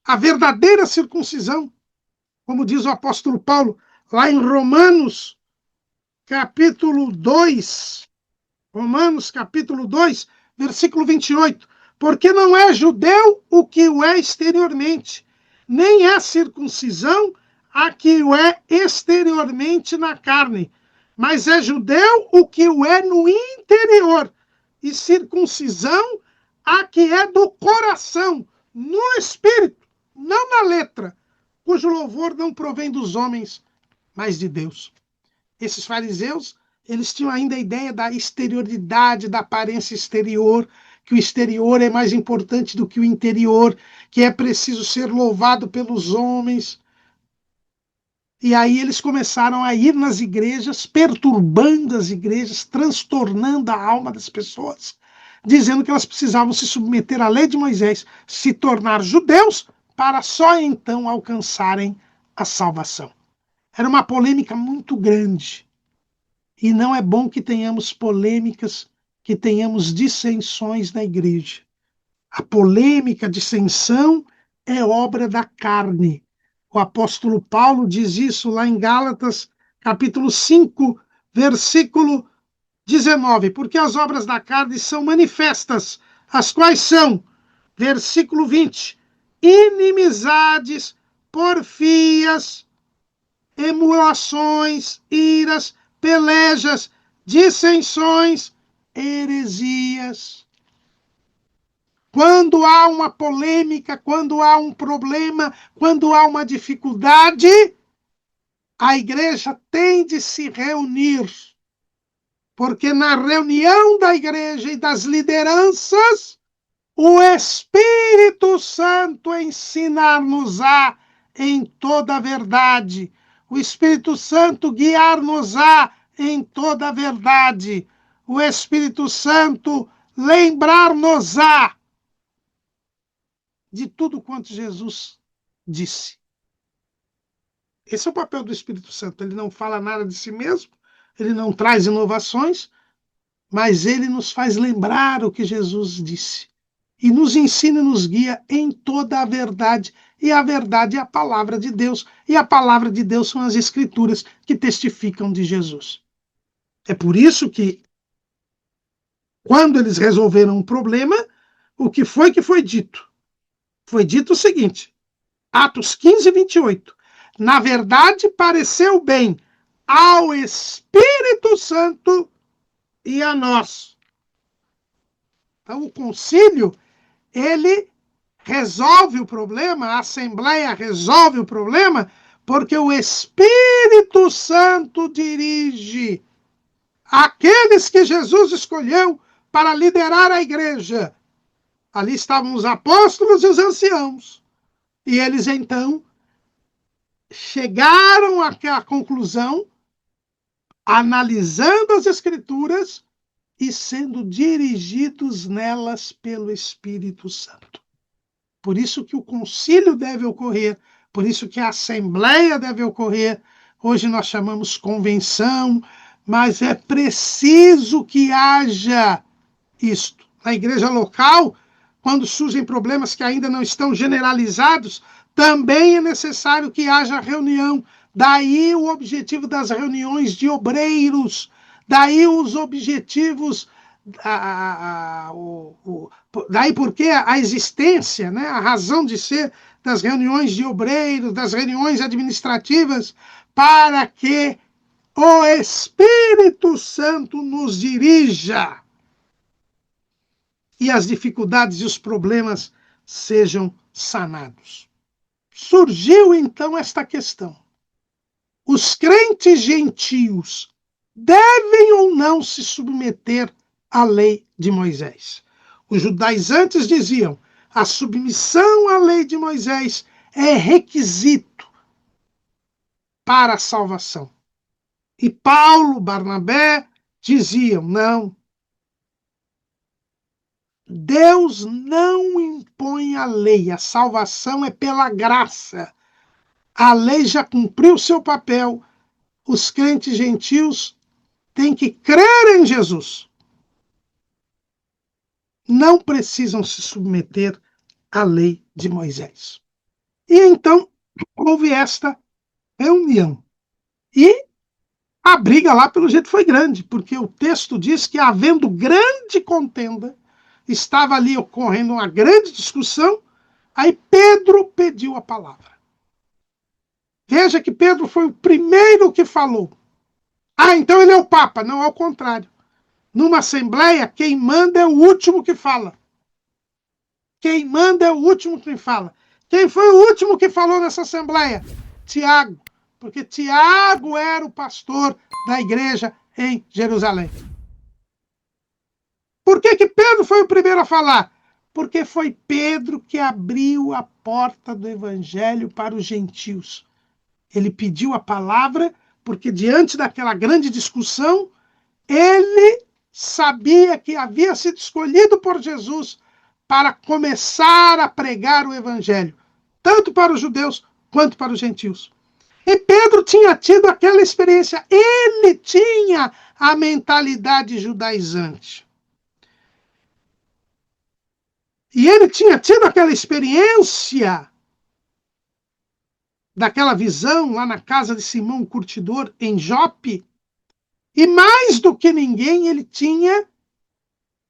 A verdadeira circuncisão, como diz o apóstolo Paulo, lá em Romanos, capítulo 2, versículo 28. Porque não é judeu o que o é exteriormente, nem é circuncisão a que o é exteriormente na carne, mas é judeu o que o é no interior, e circuncisão a que é do coração, no espírito, não na letra, cujo louvor não provém dos homens, mas de Deus. Esses fariseus, eles tinham ainda a ideia da exterioridade, da aparência exterior, que o exterior é mais importante do que o interior, que é preciso ser louvado pelos homens. E aí eles começaram a ir nas igrejas, perturbando as igrejas, transtornando a alma das pessoas, dizendo que elas precisavam se submeter à lei de Moisés, se tornar judeus, para só então alcançarem a salvação. Era uma polêmica muito grande. E não é bom que tenhamos polêmicas, que tenhamos dissensões na igreja. A polêmica, a dissensão é obra da carne. O apóstolo Paulo diz isso lá em Gálatas, capítulo 5, versículo 19. Porque as obras da carne são manifestas, as quais são, versículo 20, inimizades, porfias, emulações, iras, pelejas, dissensões, heresias. Quando há uma polêmica, quando há um problema, quando há uma dificuldade, a igreja tem de se reunir. Porque na reunião da igreja e das lideranças, o Espírito Santo ensinar-nos-á em toda a verdade. O Espírito Santo guiar-nos-á em toda a verdade. O Espírito Santo lembrar-nos-á de tudo quanto Jesus disse. Esse é o papel do Espírito Santo. Ele não fala nada de si mesmo, ele não traz inovações, mas ele nos faz lembrar o que Jesus disse. E nos ensina e nos guia em toda a verdade. E a verdade é a palavra de Deus. E a palavra de Deus são as escrituras que testificam de Jesus. É por isso que, quando eles resolveram um problema, o que foi dito? Foi dito o seguinte, Atos 15, 28. Na verdade, pareceu bem ao Espírito Santo e a nós. Então, o concílio, ele resolve o problema, a Assembleia resolve o problema, porque o Espírito Santo dirige aqueles que Jesus escolheu para liderar a igreja. Ali estavam os apóstolos e os anciãos. E eles, então, chegaram à conclusão, analisando as Escrituras e sendo dirigidos nelas pelo Espírito Santo. Por isso que o concílio deve ocorrer, por isso que a assembleia deve ocorrer. Hoje nós chamamos convenção, mas é preciso que haja isto. Na igreja local, quando surgem problemas que ainda não estão generalizados, também é necessário que haja reunião. Daí o objetivo das reuniões de obreiros, daí os objetivos, daí porque a existência, né, a razão de ser das reuniões de obreiros, das reuniões administrativas, para que o Espírito Santo nos dirija e as dificuldades e os problemas sejam sanados. Surgiu então esta questão: os crentes gentios devem ou não se submeter à lei de Moisés? Os judaizantes diziam: a submissão à lei de Moisés é requisito para a salvação. E Paulo, Barnabé diziam: não. Deus não impõe a lei, a salvação é pela graça. A lei já cumpriu seu papel. Os crentes gentios têm que crer em Jesus. Não precisam se submeter à lei de Moisés. E então houve esta reunião. E a briga lá, pelo jeito, foi grande, porque o texto diz que, havendo grande contenda, estava ali ocorrendo uma grande discussão, aí Pedro pediu a palavra. Veja que Pedro foi o primeiro que falou. Ah, então ele é o Papa. Não, ao contrário. Numa assembleia, quem manda é o último que fala. Quem manda é o último que fala. Quem foi o último que falou nessa assembleia? Tiago. Porque Tiago era o pastor da igreja em Jerusalém. Por que Pedro foi o primeiro a falar? Porque foi Pedro que abriu a porta do evangelho para os gentios. Ele pediu a palavra porque, diante daquela grande discussão, ele sabia que havia sido escolhido por Jesus para começar a pregar o evangelho, tanto para os judeus quanto para os gentios. E Pedro tinha tido aquela experiência, ele tinha a mentalidade judaizante. E ele tinha tido aquela experiência daquela visão lá na casa de Simão o Curtidor, em Jope. E mais do que ninguém, ele tinha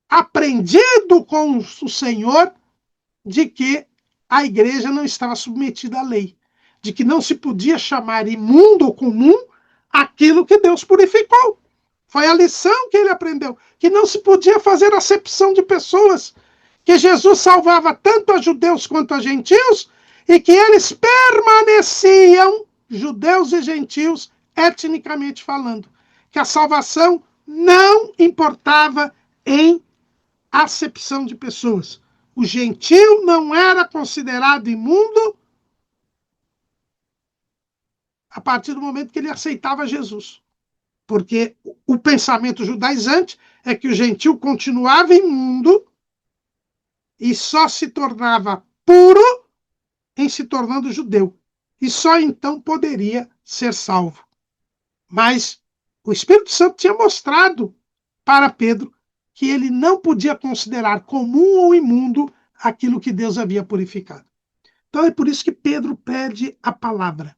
aprendido com o Senhor de que a igreja não estava submetida à lei, de que não se podia chamar imundo ou comum aquilo que Deus purificou. Foi a lição que ele aprendeu, que não se podia fazer acepção de pessoas, que Jesus salvava tanto a judeus quanto a gentios, e que eles permaneciam, judeus e gentios, etnicamente falando, que a salvação não importava em acepção de pessoas. O gentil não era considerado imundo a partir do momento que ele aceitava Jesus. Porque o pensamento judaizante é que o gentil continuava imundo e só se tornava puro em se tornando judeu. E só então poderia ser salvo. Mas o Espírito Santo tinha mostrado para Pedro que ele não podia considerar comum ou imundo aquilo que Deus havia purificado. Então é por isso que Pedro pede a palavra.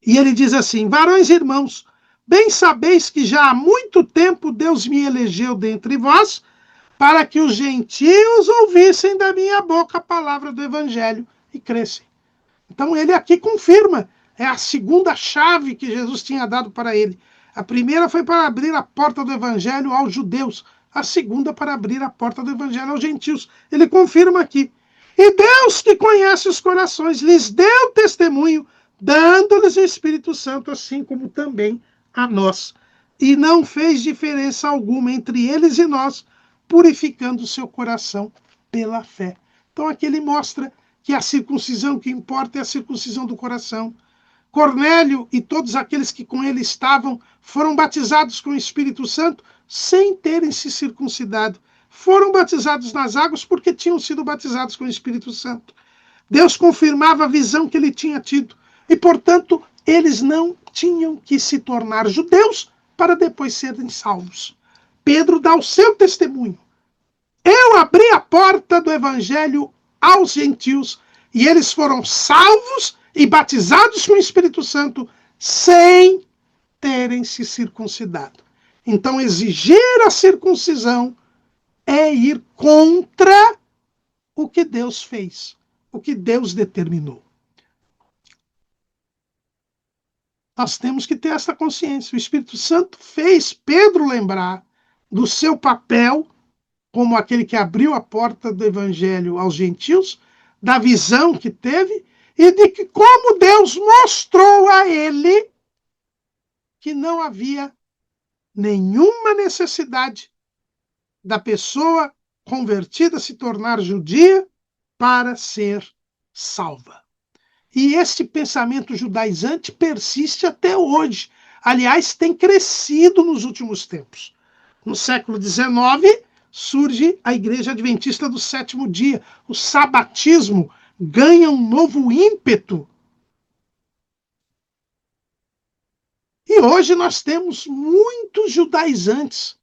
E ele diz assim: varões e irmãos, bem sabeis que já há muito tempo Deus me elegeu dentre vós para que os gentios ouvissem da minha boca a palavra do evangelho e crescem. Então ele aqui confirma, é a segunda chave que Jesus tinha dado para ele. A primeira foi para abrir a porta do evangelho aos judeus, a segunda para abrir a porta do evangelho aos gentios. Ele confirma aqui. E Deus, que conhece os corações, lhes deu testemunho, dando-lhes o Espírito Santo, assim como também a nós. E não fez diferença alguma entre eles e nós, purificando o seu coração pela fé. Então aqui ele mostra que a circuncisão que importa é a circuncisão do coração. Cornélio e todos aqueles que com ele estavam foram batizados com o Espírito Santo sem terem se circuncidado. Foram batizados nas águas porque tinham sido batizados com o Espírito Santo. Deus confirmava a visão que ele tinha tido e, portanto, eles não tinham que se tornar judeus para depois serem salvos. Pedro dá o seu testemunho. Eu abri a porta do evangelho aos gentios e eles foram salvos e batizados com o Espírito Santo sem terem se circuncidado. Então, exigir a circuncisão é ir contra o que Deus fez, o que Deus determinou. Nós temos que ter essa consciência. O Espírito Santo fez Pedro lembrar do seu papel como aquele que abriu a porta do evangelho aos gentios, da visão que teve e de que como Deus mostrou a ele que não havia nenhuma necessidade da pessoa convertida se tornar judia para ser salva. E este pensamento judaizante persiste até hoje. Aliás, tem crescido nos últimos tempos. No século XIX, surge a Igreja Adventista do Sétimo Dia. O sabatismo ganha um novo ímpeto. E hoje nós temos muitos judaizantes.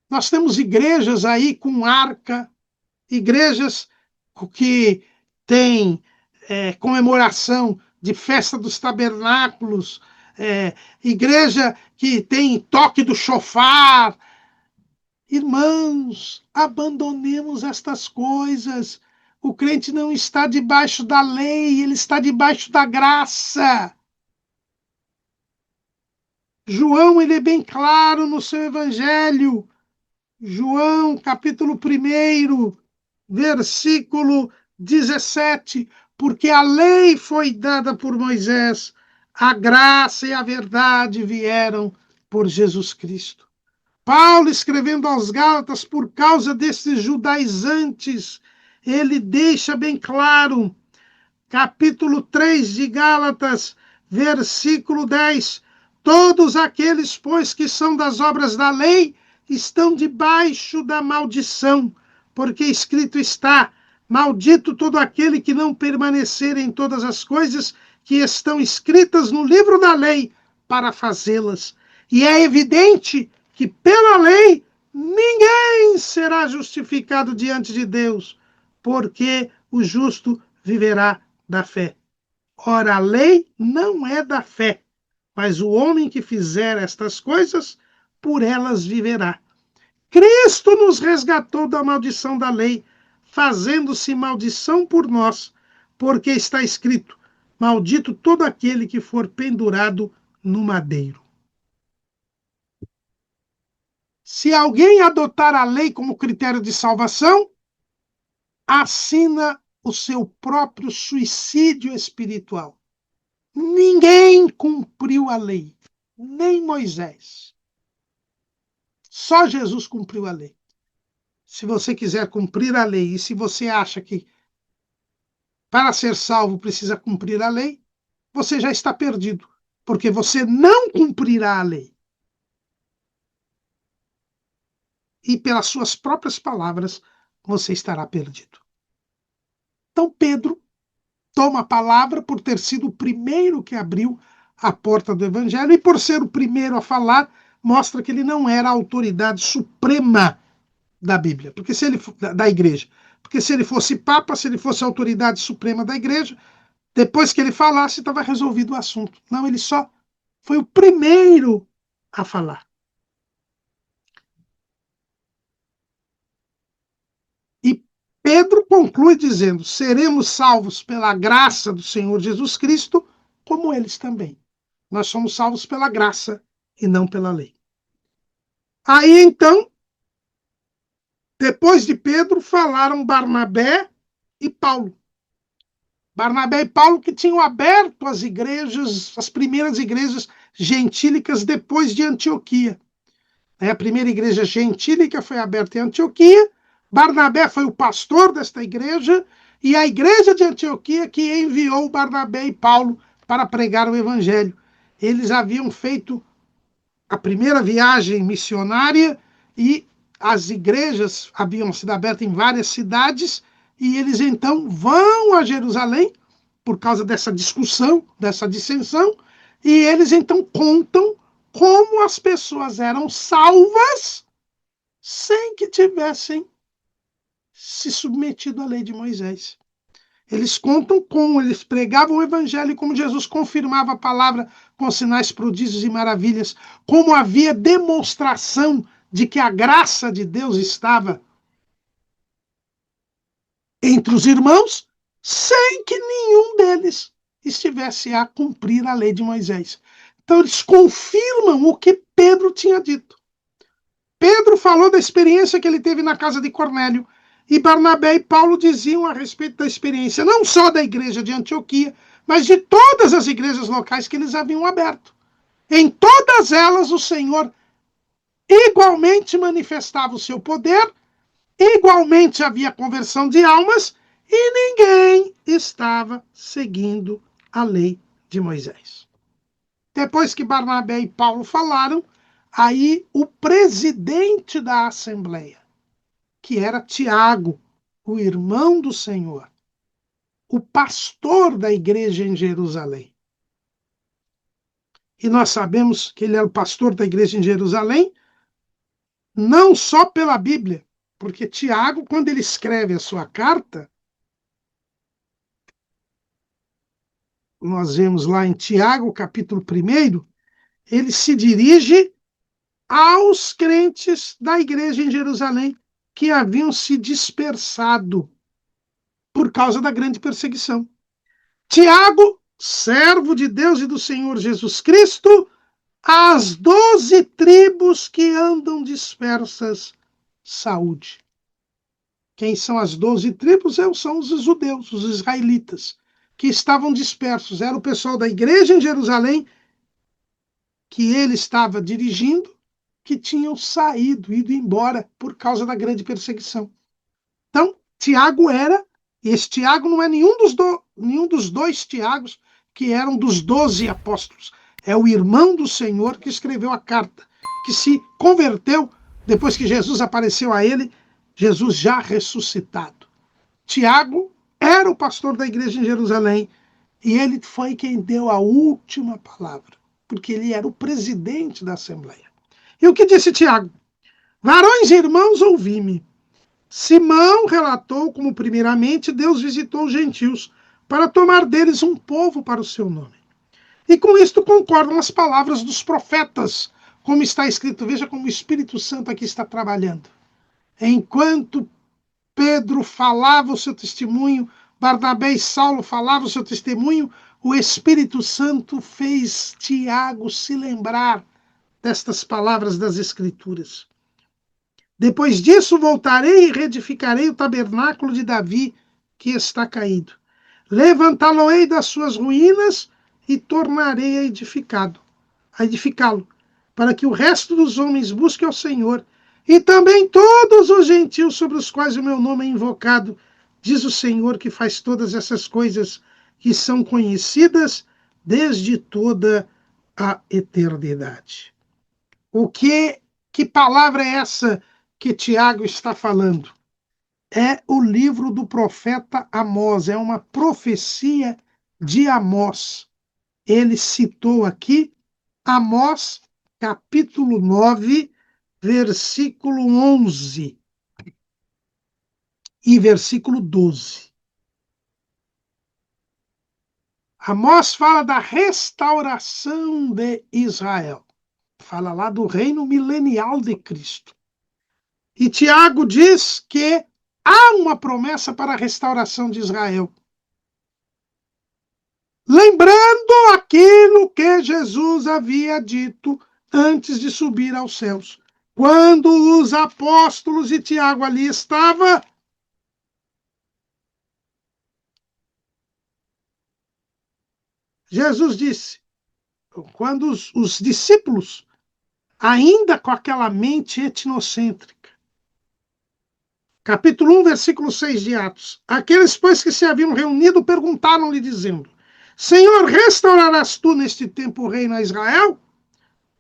Nós temos igrejas aí com arca, igrejas que têm comemoração de festa dos tabernáculos, igreja que tem toque do chofar. Irmãos, abandonemos estas coisas. O crente não está debaixo da lei, ele está debaixo da graça. João, ele é bem claro no seu evangelho. João, capítulo 1, versículo 17. Porque a lei foi dada por Moisés, a graça e a verdade vieram por Jesus Cristo. Paulo, escrevendo aos Gálatas, por causa desses judaizantes, ele deixa bem claro, capítulo 3 de Gálatas, versículo 10: todos aqueles, pois, que são das obras da lei, estão debaixo da maldição, porque escrito está: maldito todo aquele que não permanecer em todas as coisas que estão escritas no livro da lei para fazê-las. E é evidente que pela lei ninguém será justificado diante de Deus, porque o justo viverá da fé. Ora, a lei não é da fé, mas o homem que fizer estas coisas, por elas viverá. Cristo nos resgatou da maldição da lei, fazendo-se maldição por nós, porque está escrito: maldito todo aquele que for pendurado no madeiro. Se alguém adotar a lei como critério de salvação, assina o seu próprio suicídio espiritual. Ninguém cumpriu a lei, nem Moisés. Só Jesus cumpriu a lei. Se você quiser cumprir a lei e se você acha que para ser salvo precisa cumprir a lei, você já está perdido, porque você não cumprirá a lei. E pelas suas próprias palavras, você estará perdido. Então Pedro toma a palavra por ter sido o primeiro que abriu a porta do evangelho e por ser o primeiro a falar, mostra que ele não era a autoridade suprema da Bíblia, porque se ele da igreja, porque se ele fosse papa, se ele fosse a autoridade suprema da igreja, depois que ele falasse, estava resolvido o assunto. Não, ele só foi o primeiro a falar. E Pedro conclui dizendo: seremos salvos pela graça do Senhor Jesus Cristo, como eles também. Nós somos salvos pela graça e não pela lei. Aí então, depois de Pedro, falaram Barnabé e Paulo. Barnabé e Paulo que tinham aberto as igrejas, as primeiras igrejas gentílicas depois de Antioquia. A primeira igreja gentílica foi aberta em Antioquia, Barnabé foi o pastor desta igreja, e a igreja de Antioquia que enviou Barnabé e Paulo para pregar o evangelho. Eles haviam feito a primeira viagem missionária e as igrejas haviam sido abertas em várias cidades, e eles então vão a Jerusalém por causa dessa discussão, dessa dissensão, e eles então contam como as pessoas eram salvas sem que tivessem se submetido à lei de Moisés. Eles contam como eles pregavam o evangelho, como Jesus confirmava a palavra com sinais, prodígios e maravilhas, como havia demonstração de que a graça de Deus estava entre os irmãos, sem que nenhum deles estivesse a cumprir a lei de Moisés. Então eles confirmam o que Pedro tinha dito. Pedro falou da experiência que ele teve na casa de Cornélio, e Barnabé e Paulo diziam a respeito da experiência, não só da igreja de Antioquia, mas de todas as igrejas locais que eles haviam aberto. Em todas elas, o Senhor igualmente manifestava o seu poder, igualmente havia conversão de almas, e ninguém estava seguindo a lei de Moisés. Depois que Barnabé e Paulo falaram, aí o presidente da Assembleia, que era Tiago, o irmão do Senhor, o pastor da igreja em Jerusalém. E nós sabemos que ele era o pastor da igreja em Jerusalém, não só pela Bíblia, porque Tiago, quando ele escreve a sua carta, nós vemos lá em Tiago, capítulo 1, ele se dirige aos crentes da igreja em Jerusalém que haviam se dispersado por causa da grande perseguição. Tiago, servo de Deus e do Senhor Jesus Cristo, As 12 tribos que andam dispersas, saúde. Quem são as 12 tribos? São os judeus, os israelitas, que estavam dispersos. Era o pessoal da igreja em Jerusalém, que ele estava dirigindo, que tinham saído, ido embora por causa da grande perseguição. Então, Tiago era, e esse Tiago não é nenhum dos dois Tiagos que eram dos 12 apóstolos. É o irmão do Senhor que escreveu a carta, que se converteu depois que Jesus apareceu a ele, Jesus já ressuscitado. Tiago era o pastor da igreja em Jerusalém e ele foi quem deu a última palavra, porque ele era o presidente da Assembleia. E o que disse Tiago? Varões e irmãos, ouvi-me. Simão relatou como, primeiramente, Deus visitou os gentios para tomar deles um povo para o seu nome. E com isto concordam as palavras dos profetas, como está escrito. Veja como o Espírito Santo aqui está trabalhando. Enquanto Pedro falava o seu testemunho, Barnabé e Saulo falavam o seu testemunho, o Espírito Santo fez Tiago se lembrar destas palavras das Escrituras. Depois disso voltarei e reedificarei o tabernáculo de Davi, que está caído. Levantá-lo-ei das suas ruínas e tornarei a edificá-lo, para que o resto dos homens busque ao Senhor, e também todos os gentios sobre os quais o meu nome é invocado, diz o Senhor, que faz todas essas coisas que são conhecidas desde toda a eternidade. Que palavra é essa que Tiago está falando? É o livro do profeta Amós, é uma profecia de Amós. Ele citou aqui Amós, capítulo 9, versículo 11 e versículo 12. Amós fala da restauração de Israel. Fala lá do reino milenial de Cristo. E Tiago diz que há uma promessa para a restauração de Israel. Lembrando aquilo que Jesus havia dito antes de subir aos céus. Quando os apóstolos e Tiago ali estavam, Jesus disse, quando os discípulos, ainda com aquela mente etnocêntrica, capítulo 1, versículo 6 de Atos. Aqueles, pois, que se haviam reunido, perguntaram-lhe, dizendo, Senhor, restaurarás tu neste tempo o reino a Israel?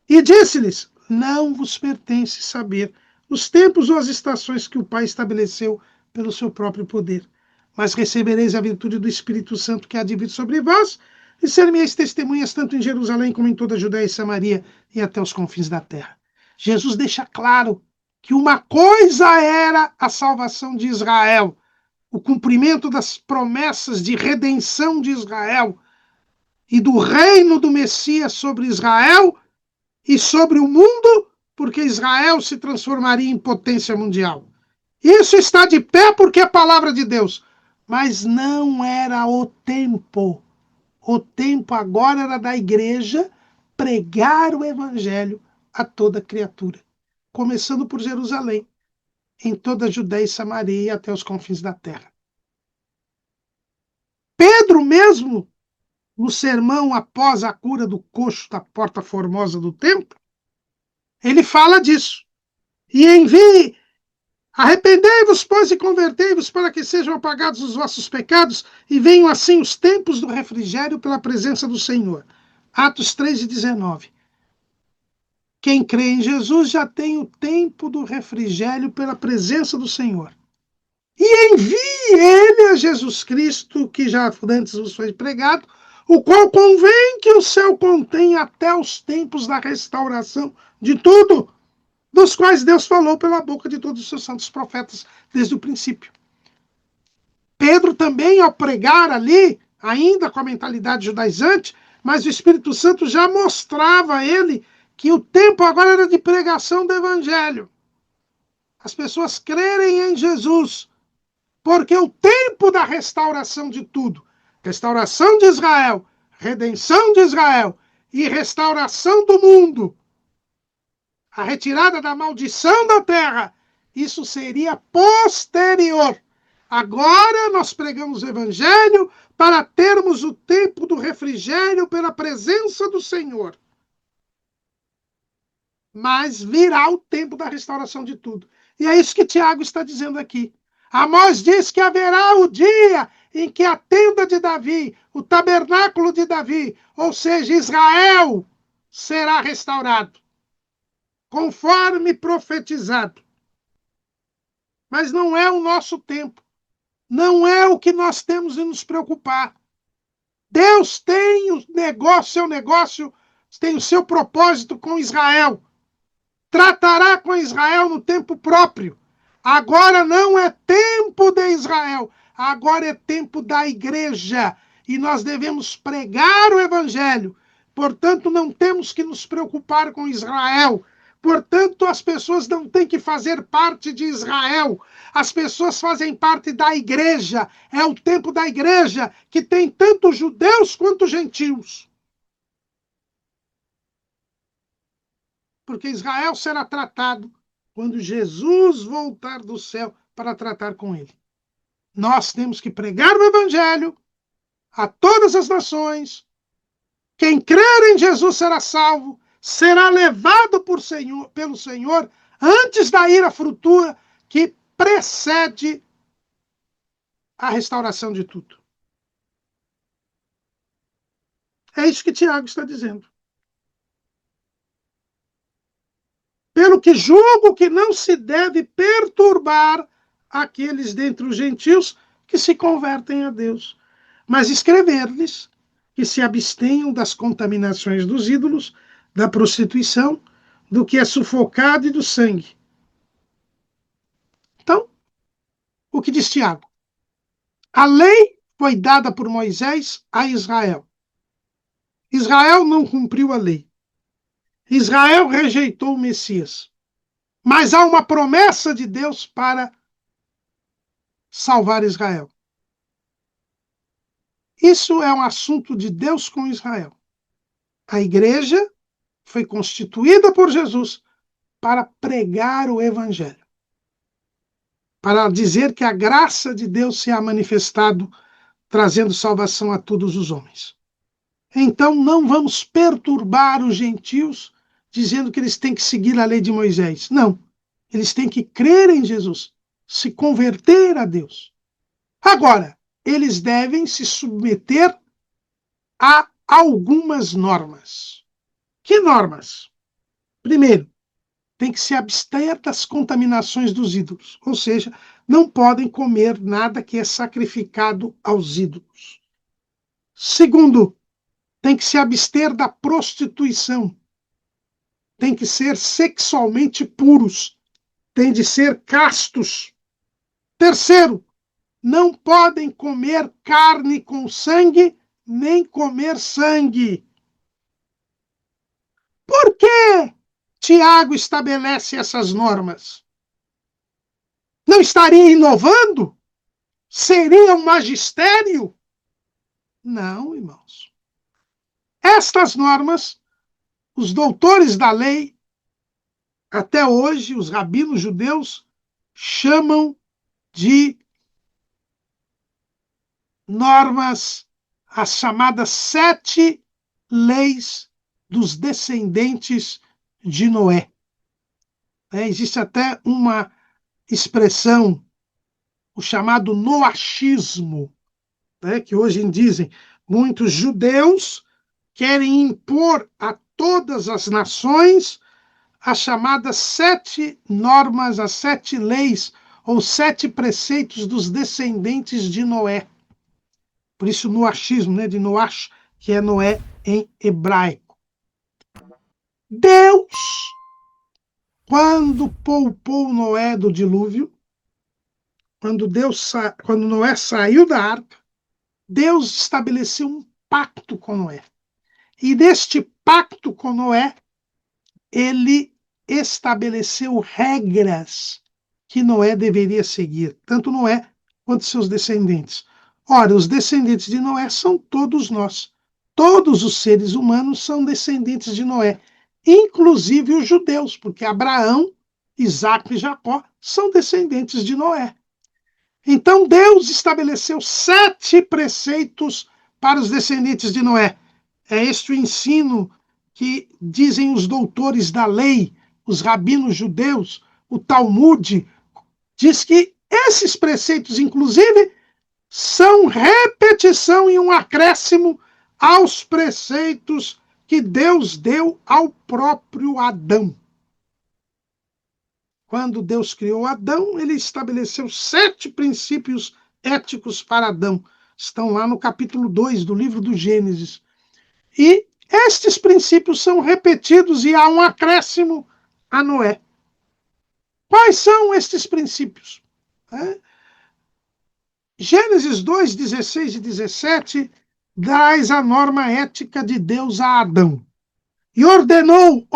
E disse-lhes, não vos pertence saber os tempos ou as estações que o Pai estabeleceu pelo seu próprio poder. Mas recebereis a virtude do Espírito Santo que há de vir sobre vós, e ser-me-eis testemunhas tanto em Jerusalém como em toda a Judéia e Samaria e até os confins da terra. Jesus deixa claro que uma coisa era a salvação de Israel, o cumprimento das promessas de redenção de Israel e do reino do Messias sobre Israel e sobre o mundo, porque Israel se transformaria em potência mundial. Isso está de pé porque é a palavra de Deus, mas não era o tempo. O tempo agora era da igreja pregar o evangelho a toda criatura, começando por Jerusalém, em toda a Judéia e Samaria e até os confins da terra. Pedro mesmo, no sermão após a cura do coxo da porta formosa do templo, ele fala disso. E envie, arrependei-vos, pois, e convertei-vos para que sejam apagados os vossos pecados e venham assim os tempos do refrigério pela presença do Senhor. Atos 3:19. Quem crê em Jesus já tem o tempo do refrigério pela presença do Senhor. E envie ele a Jesus Cristo, que já antes vos foi pregado, o qual convém que o céu contenha até os tempos da restauração de tudo, dos quais Deus falou pela boca de todos os seus santos profetas desde o princípio. Pedro também, ao pregar ali, ainda com a mentalidade judaizante, mas o Espírito Santo já mostrava a ele que o tempo agora era de pregação do Evangelho. As pessoas crerem em Jesus, porque o tempo da restauração de tudo, restauração de Israel, redenção de Israel e restauração do mundo, a retirada da maldição da terra, isso seria posterior. Agora nós pregamos o evangelho para termos o tempo do refrigério pela presença do Senhor. Mas virá o tempo da restauração de tudo. E é isso que Tiago está dizendo aqui. Amós diz que haverá o dia em que a tenda de Davi, o tabernáculo de Davi, ou seja, Israel, será restaurado, conforme profetizado. Mas não é o nosso tempo. Não é o que nós temos de nos preocupar. Deus tem o negócio, seu negócio, tem o seu propósito com Israel. Tratará com Israel no tempo próprio. Agora não é tempo de Israel, agora é tempo da igreja. E nós devemos pregar o evangelho. Portanto, não temos que nos preocupar com Israel. Portanto, as pessoas não têm que fazer parte de Israel. As pessoas fazem parte da igreja. É o tempo da igreja, que tem tanto judeus quanto gentios. Porque Israel será tratado quando Jesus voltar do céu para tratar com ele. Nós temos que pregar o evangelho a todas as nações. Quem crer em Jesus será salvo, será levado pelo Senhor antes da ira futura que precede a restauração de tudo. É isso que Tiago está dizendo. Pelo que julgo que não se deve perturbar aqueles dentre os gentios que se convertem a Deus, mas escrever-lhes que se abstenham das contaminações dos ídolos, da prostituição, do que é sufocado e do sangue. Então, o que diz Tiago? A lei foi dada por Moisés a Israel. Israel não cumpriu a lei. Israel rejeitou o Messias. Mas há uma promessa de Deus para salvar Israel. Isso é um assunto de Deus com Israel. A igreja foi constituída por Jesus para pregar o evangelho, para dizer que a graça de Deus se ha manifestado, trazendo salvação a todos os homens. Então não vamos perturbar os gentios dizendo que eles têm que seguir a lei de Moisés. Não, eles têm que crer em Jesus, se converter a Deus. Agora, eles devem se submeter a algumas normas. Que normas? Primeiro, tem que se abster das contaminações dos ídolos, ou seja, não podem comer nada que é sacrificado aos ídolos. Segundo, tem que se abster da prostituição, tem que ser sexualmente puros, tem de ser castos. Terceiro, não podem comer carne com sangue, nem comer sangue. Por que Tiago estabelece essas normas? Não estaria inovando? Seria um magistério? Não, irmãos. Estas normas, os doutores da lei, até hoje, os rabinos judeus, chamam de normas, as chamadas 7 leis dos descendentes de Noé. Existe até uma expressão, o chamado noachismo, que hoje dizem muitos judeus querem impor a todas as nações as chamadas 7 normas, as 7 leis ou 7 preceitos dos descendentes de Noé. Por isso, noachismo, de Noach, que é Noé em hebraico. Deus, quando poupou Noé do dilúvio, quando Noé saiu da arca, Deus estabeleceu um pacto com Noé. E neste pacto com Noé, ele estabeleceu regras que Noé deveria seguir, tanto Noé quanto seus descendentes. Ora, os descendentes de Noé são todos nós. todos os seres humanos são descendentes de Noé, inclusive os judeus, porque Abraão, Isaque e Jacó são descendentes de Noé. Então Deus estabeleceu 7 preceitos para os descendentes de Noé. É este o ensino que dizem os doutores da lei, os rabinos judeus, o Talmud, diz que esses preceitos, inclusive, são repetição e um acréscimo aos preceitos que Deus deu ao próprio Adão. Quando Deus criou Adão, ele estabeleceu 7 princípios éticos para Adão. Estão lá no capítulo 2 do livro do Gênesis. E estes princípios são repetidos e há um acréscimo a Noé. Quais são estes princípios? Gênesis 2, 16 e 17 traz a norma ética de Deus a Adão. E ordenou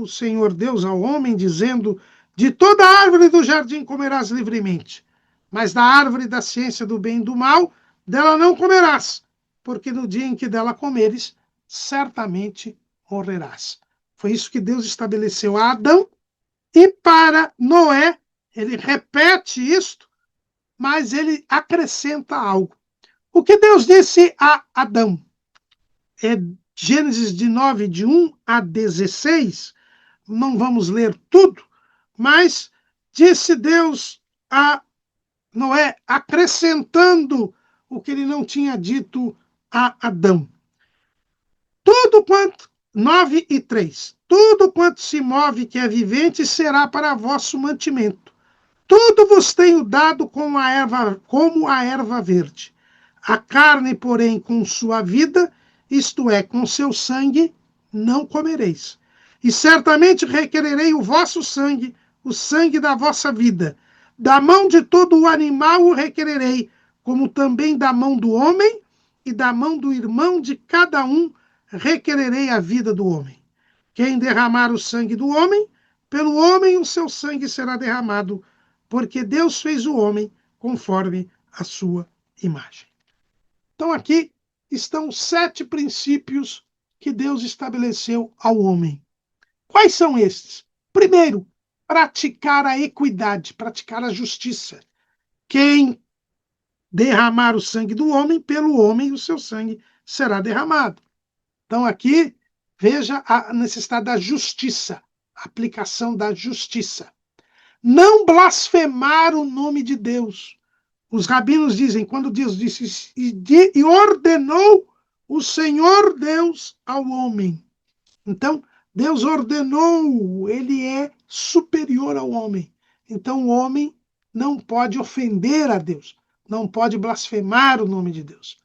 o Senhor Deus ao homem, dizendo: de toda árvore do jardim comerás livremente, mas da árvore da ciência do bem e do mal, dela não comerás, porque no dia em que dela comeres, certamente morrerás. Foi isso que Deus estabeleceu a Adão, e para Noé, ele repete isto, mas ele acrescenta algo. O que Deus disse a Adão? É Gênesis 9, de 1 a 16, não vamos ler tudo, mas disse Deus a Noé, acrescentando o que ele não tinha dito a Adão. Tudo quanto, 9 e 3, tudo quanto se move que é vivente será para vosso mantimento. Tudo vos tenho dado como a erva verde. A carne, porém, com sua vida, isto é, com seu sangue, não comereis. E certamente requererei o vosso sangue, o sangue da vossa vida. Da mão de todo o animal o requererei, como também da mão do homem e da mão do irmão de cada um requererei a vida do homem. Quem derramar o sangue do homem, pelo homem o seu sangue será derramado, porque Deus fez o homem conforme a sua imagem. Então aqui estão 7 princípios que Deus estabeleceu ao homem. Quais são estes? Primeiro, praticar a equidade, praticar a justiça. Quem derramar o sangue do homem, pelo homem o seu sangue será derramado. Então aqui, veja a necessidade da justiça, a aplicação da justiça. Não blasfemar o nome de Deus. Os rabinos dizem, quando Deus disse, e ordenou o Senhor Deus ao homem. Então, Deus ordenou, ele é superior ao homem. Então, o homem não pode ofender a Deus, não pode blasfemar o nome de Deus.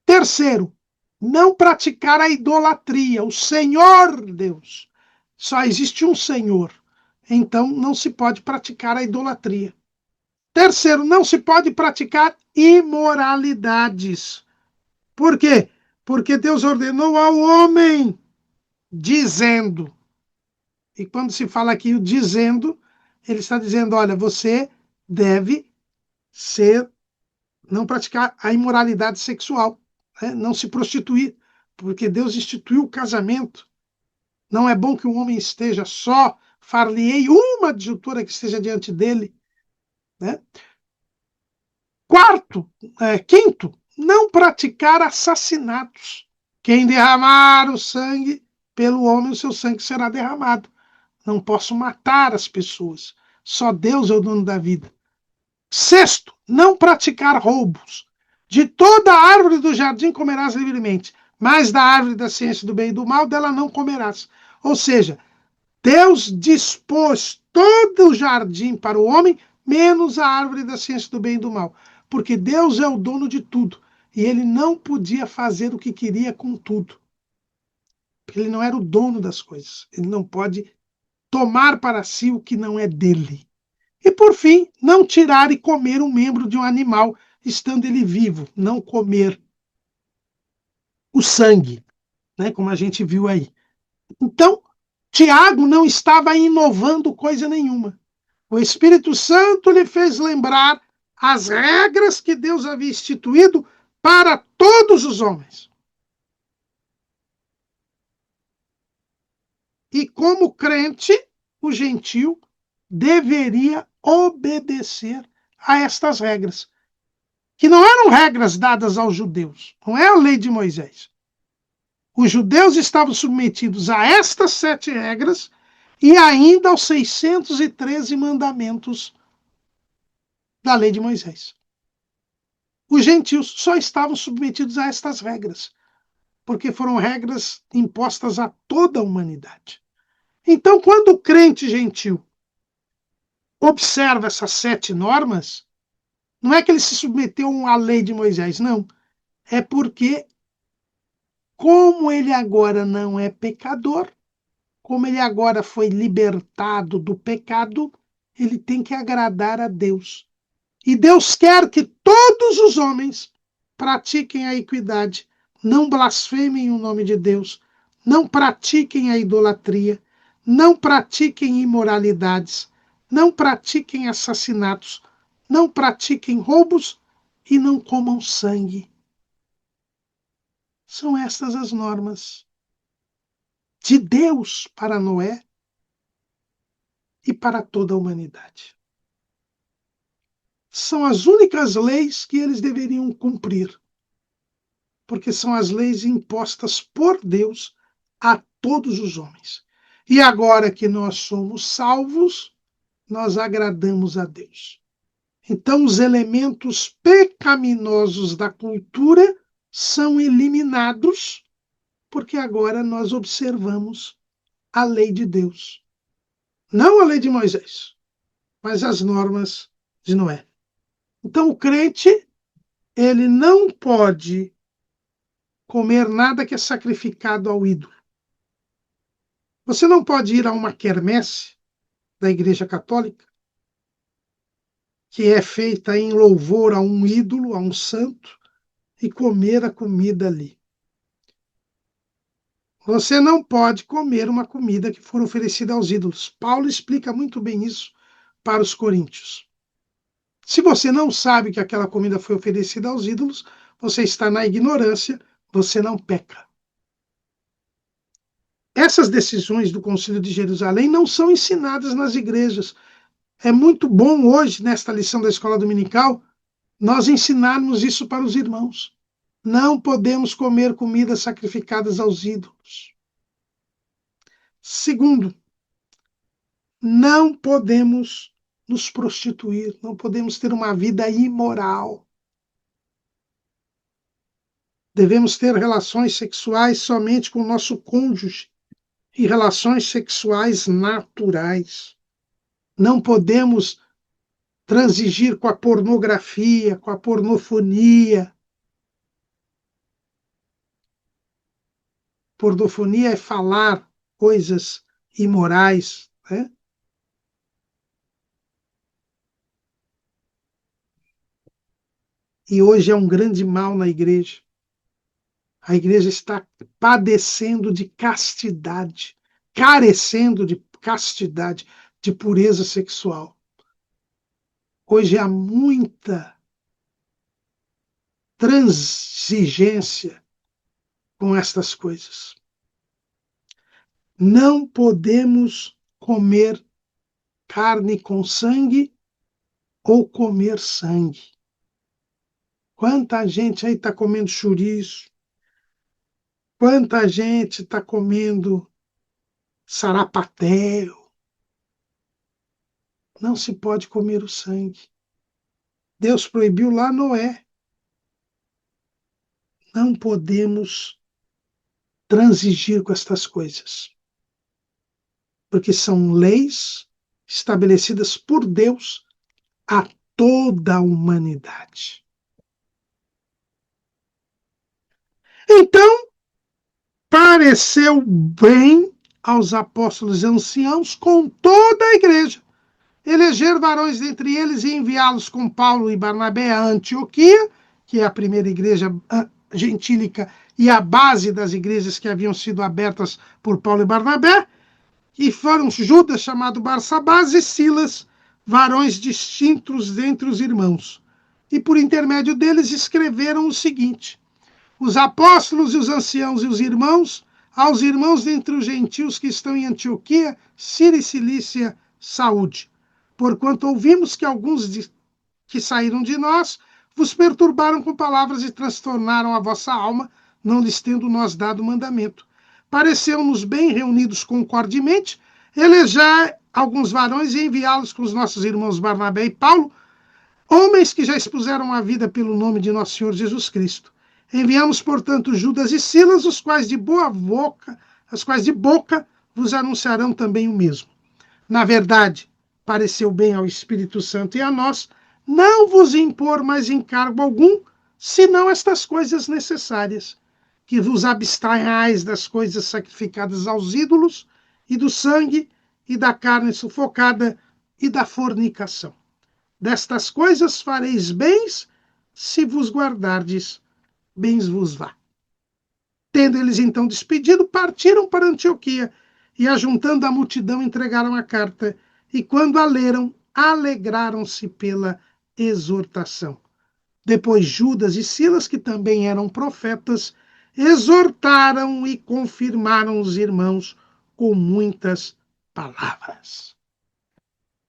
Terceiro, não praticar a idolatria, o Senhor Deus. Só existe um Senhor. Então, não se pode praticar a idolatria. Terceiro, não se pode praticar imoralidades. Por quê? Porque Deus ordenou ao homem, dizendo. E quando se fala aqui o dizendo, ele está dizendo, olha, você deve não praticar a imoralidade sexual, né? Não se prostituir, porque Deus instituiu o casamento. Não é bom que o homem esteja só, far-lhe-ei uma adjutora que esteja diante dele. Né? Quinto, não praticar assassinatos. Quem derramar o sangue, pelo homem o seu sangue será derramado. Não posso matar as pessoas. Só Deus é o dono da vida. Sexto, não praticar roubos. De toda árvore do jardim comerás livremente, mas da árvore da ciência do bem e do mal, dela não comerás. Ou seja, Deus dispôs todo o jardim para o homem, menos a árvore da ciência do bem e do mal. Porque Deus é o dono de tudo. E ele não podia fazer o que queria com tudo. Porque ele não era o dono das coisas. Ele não pode tomar para si o que não é dele. E, por fim, não tirar e comer um membro de um animal, estando ele vivo. Não comer o sangue, né, como a gente viu aí. Então, Tiago não estava inovando coisa nenhuma. O Espírito Santo lhe fez lembrar as regras que Deus havia instituído para todos os homens. E como crente, o gentio deveria obedecer a estas regras, que não eram regras dadas aos judeus, não é a lei de Moisés. Os judeus estavam submetidos a estas 7 regras e ainda aos 613 mandamentos da lei de Moisés. Os gentios só estavam submetidos a estas regras, porque foram regras impostas a toda a humanidade. Então, quando o crente gentio observa essas 7 normas, não é que ele se submeteu à lei de Moisés, não. É porque, como ele agora não é pecador, como ele agora foi libertado do pecado, ele tem que agradar a Deus. E Deus quer que todos os homens pratiquem a equidade, não blasfemem o nome de Deus, não pratiquem a idolatria, não pratiquem imoralidades, não pratiquem assassinatos, não pratiquem roubos e não comam sangue. São estas as normas de Deus para Noé e para toda a humanidade. São as únicas leis que eles deveriam cumprir, porque são as leis impostas por Deus a todos os homens. E agora que nós somos salvos, nós agradamos a Deus. Então, os elementos pecaminosos da cultura são eliminados, porque agora nós observamos a lei de Deus. Não a lei de Moisés, mas as normas de Noé. Então, o crente, ele não pode comer nada que é sacrificado ao ídolo. Você não pode ir a uma quermesse da Igreja Católica, que é feita em louvor a um ídolo, a um santo, e comer a comida ali. Você não pode comer uma comida que for oferecida aos ídolos. Paulo explica muito bem isso para os coríntios. Se você não sabe que aquela comida foi oferecida aos ídolos, você está na ignorância, você não peca. Essas decisões do Concílio de Jerusalém não são ensinadas nas igrejas. É muito bom hoje, nesta lição da escola dominical, nós ensinarmos isso para os irmãos. Não podemos comer comidas sacrificadas aos ídolos. Segundo, não podemos nos prostituir, não podemos ter uma vida imoral. Devemos ter relações sexuais somente com o nosso cônjuge e relações sexuais naturais. Não podemos transigir com a pornografia, com a pornofonia. Pornofonia é falar coisas imorais, né? E hoje é um grande mal na igreja. A igreja está padecendo de castidade, carecendo de castidade, de pureza sexual. Hoje há muita transigência com estas coisas. Não podemos comer carne com sangue ou comer sangue. Quanta gente aí está comendo chouriço, quanta gente está comendo sarapatel. Não se pode comer o sangue. Deus proibiu lá Noé. Não podemos transigir com estas coisas, porque são leis estabelecidas por Deus a toda a humanidade. Então, pareceu bem aos apóstolos e anciãos com toda a igreja eleger varões dentre eles e enviá-los com Paulo e Barnabé a Antioquia, que é a primeira igreja gentílica e a base das igrejas que haviam sido abertas por Paulo e Barnabé, e foram Judas, chamado Barsabás, e Silas, varões distintos dentre os irmãos. E por intermédio deles escreveram o seguinte: os apóstolos e os anciãos e os irmãos, Aos irmãos dentre os gentios que estão em Antioquia, Síria e Cilícia, saúde. Porquanto ouvimos que alguns que saíram de nós vos perturbaram com palavras e transtornaram a vossa alma, não lhes tendo nós dado mandamento. Pareceu-nos bem, reunidos concordemente, eleger alguns varões e enviá-los com os nossos irmãos Barnabé e Paulo, homens que já expuseram a vida pelo nome de nosso Senhor Jesus Cristo. Enviamos, portanto, Judas e Silas, os quais de boca vos anunciarão também o mesmo. Na verdade, pareceu bem ao Espírito Santo e a nós não vos impor mais encargo algum, senão estas coisas necessárias, que vos abstraiais das coisas sacrificadas aos ídolos, e do sangue, e da carne sufocada, e da fornicação. Destas coisas fareis bens, se vos guardardes, bens vos vá. Tendo eles então despedido, partiram para Antioquia, e ajuntando a multidão, entregaram a carta, e quando a leram, alegraram-se pela exortação. Depois Judas e Silas, que também eram profetas, exortaram e confirmaram os irmãos com muitas palavras.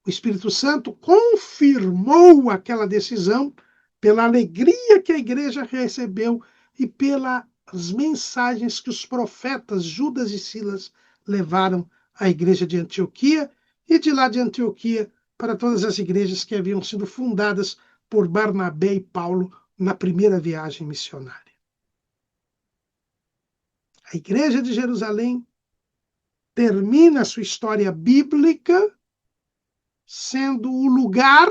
O Espírito Santo confirmou aquela decisão pela alegria que a igreja recebeu e pelas mensagens que os profetas Judas e Silas levaram à igreja de Antioquia e de lá de Antioquia para todas as igrejas que haviam sido fundadas por Barnabé e Paulo na primeira viagem missionária. A igreja de Jerusalém termina sua história bíblica sendo o lugar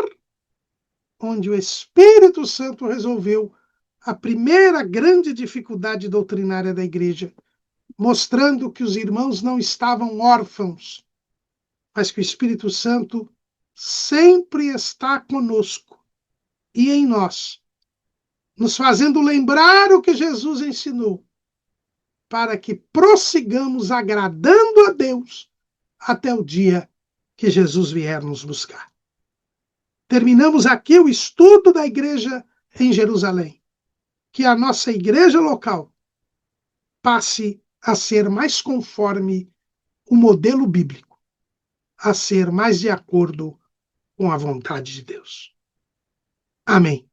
onde o Espírito Santo resolveu a primeira grande dificuldade doutrinária da igreja, mostrando que os irmãos não estavam órfãos, mas que o Espírito Santo sempre está conosco e em nós, nos fazendo lembrar o que Jesus ensinou, para que prossigamos agradando a Deus até o dia que Jesus vier nos buscar. Terminamos aqui o estudo da igreja em Jerusalém. Que a nossa igreja local passe a ser mais conforme o modelo bíblico, a ser mais de acordo com a vontade de Deus. Amém.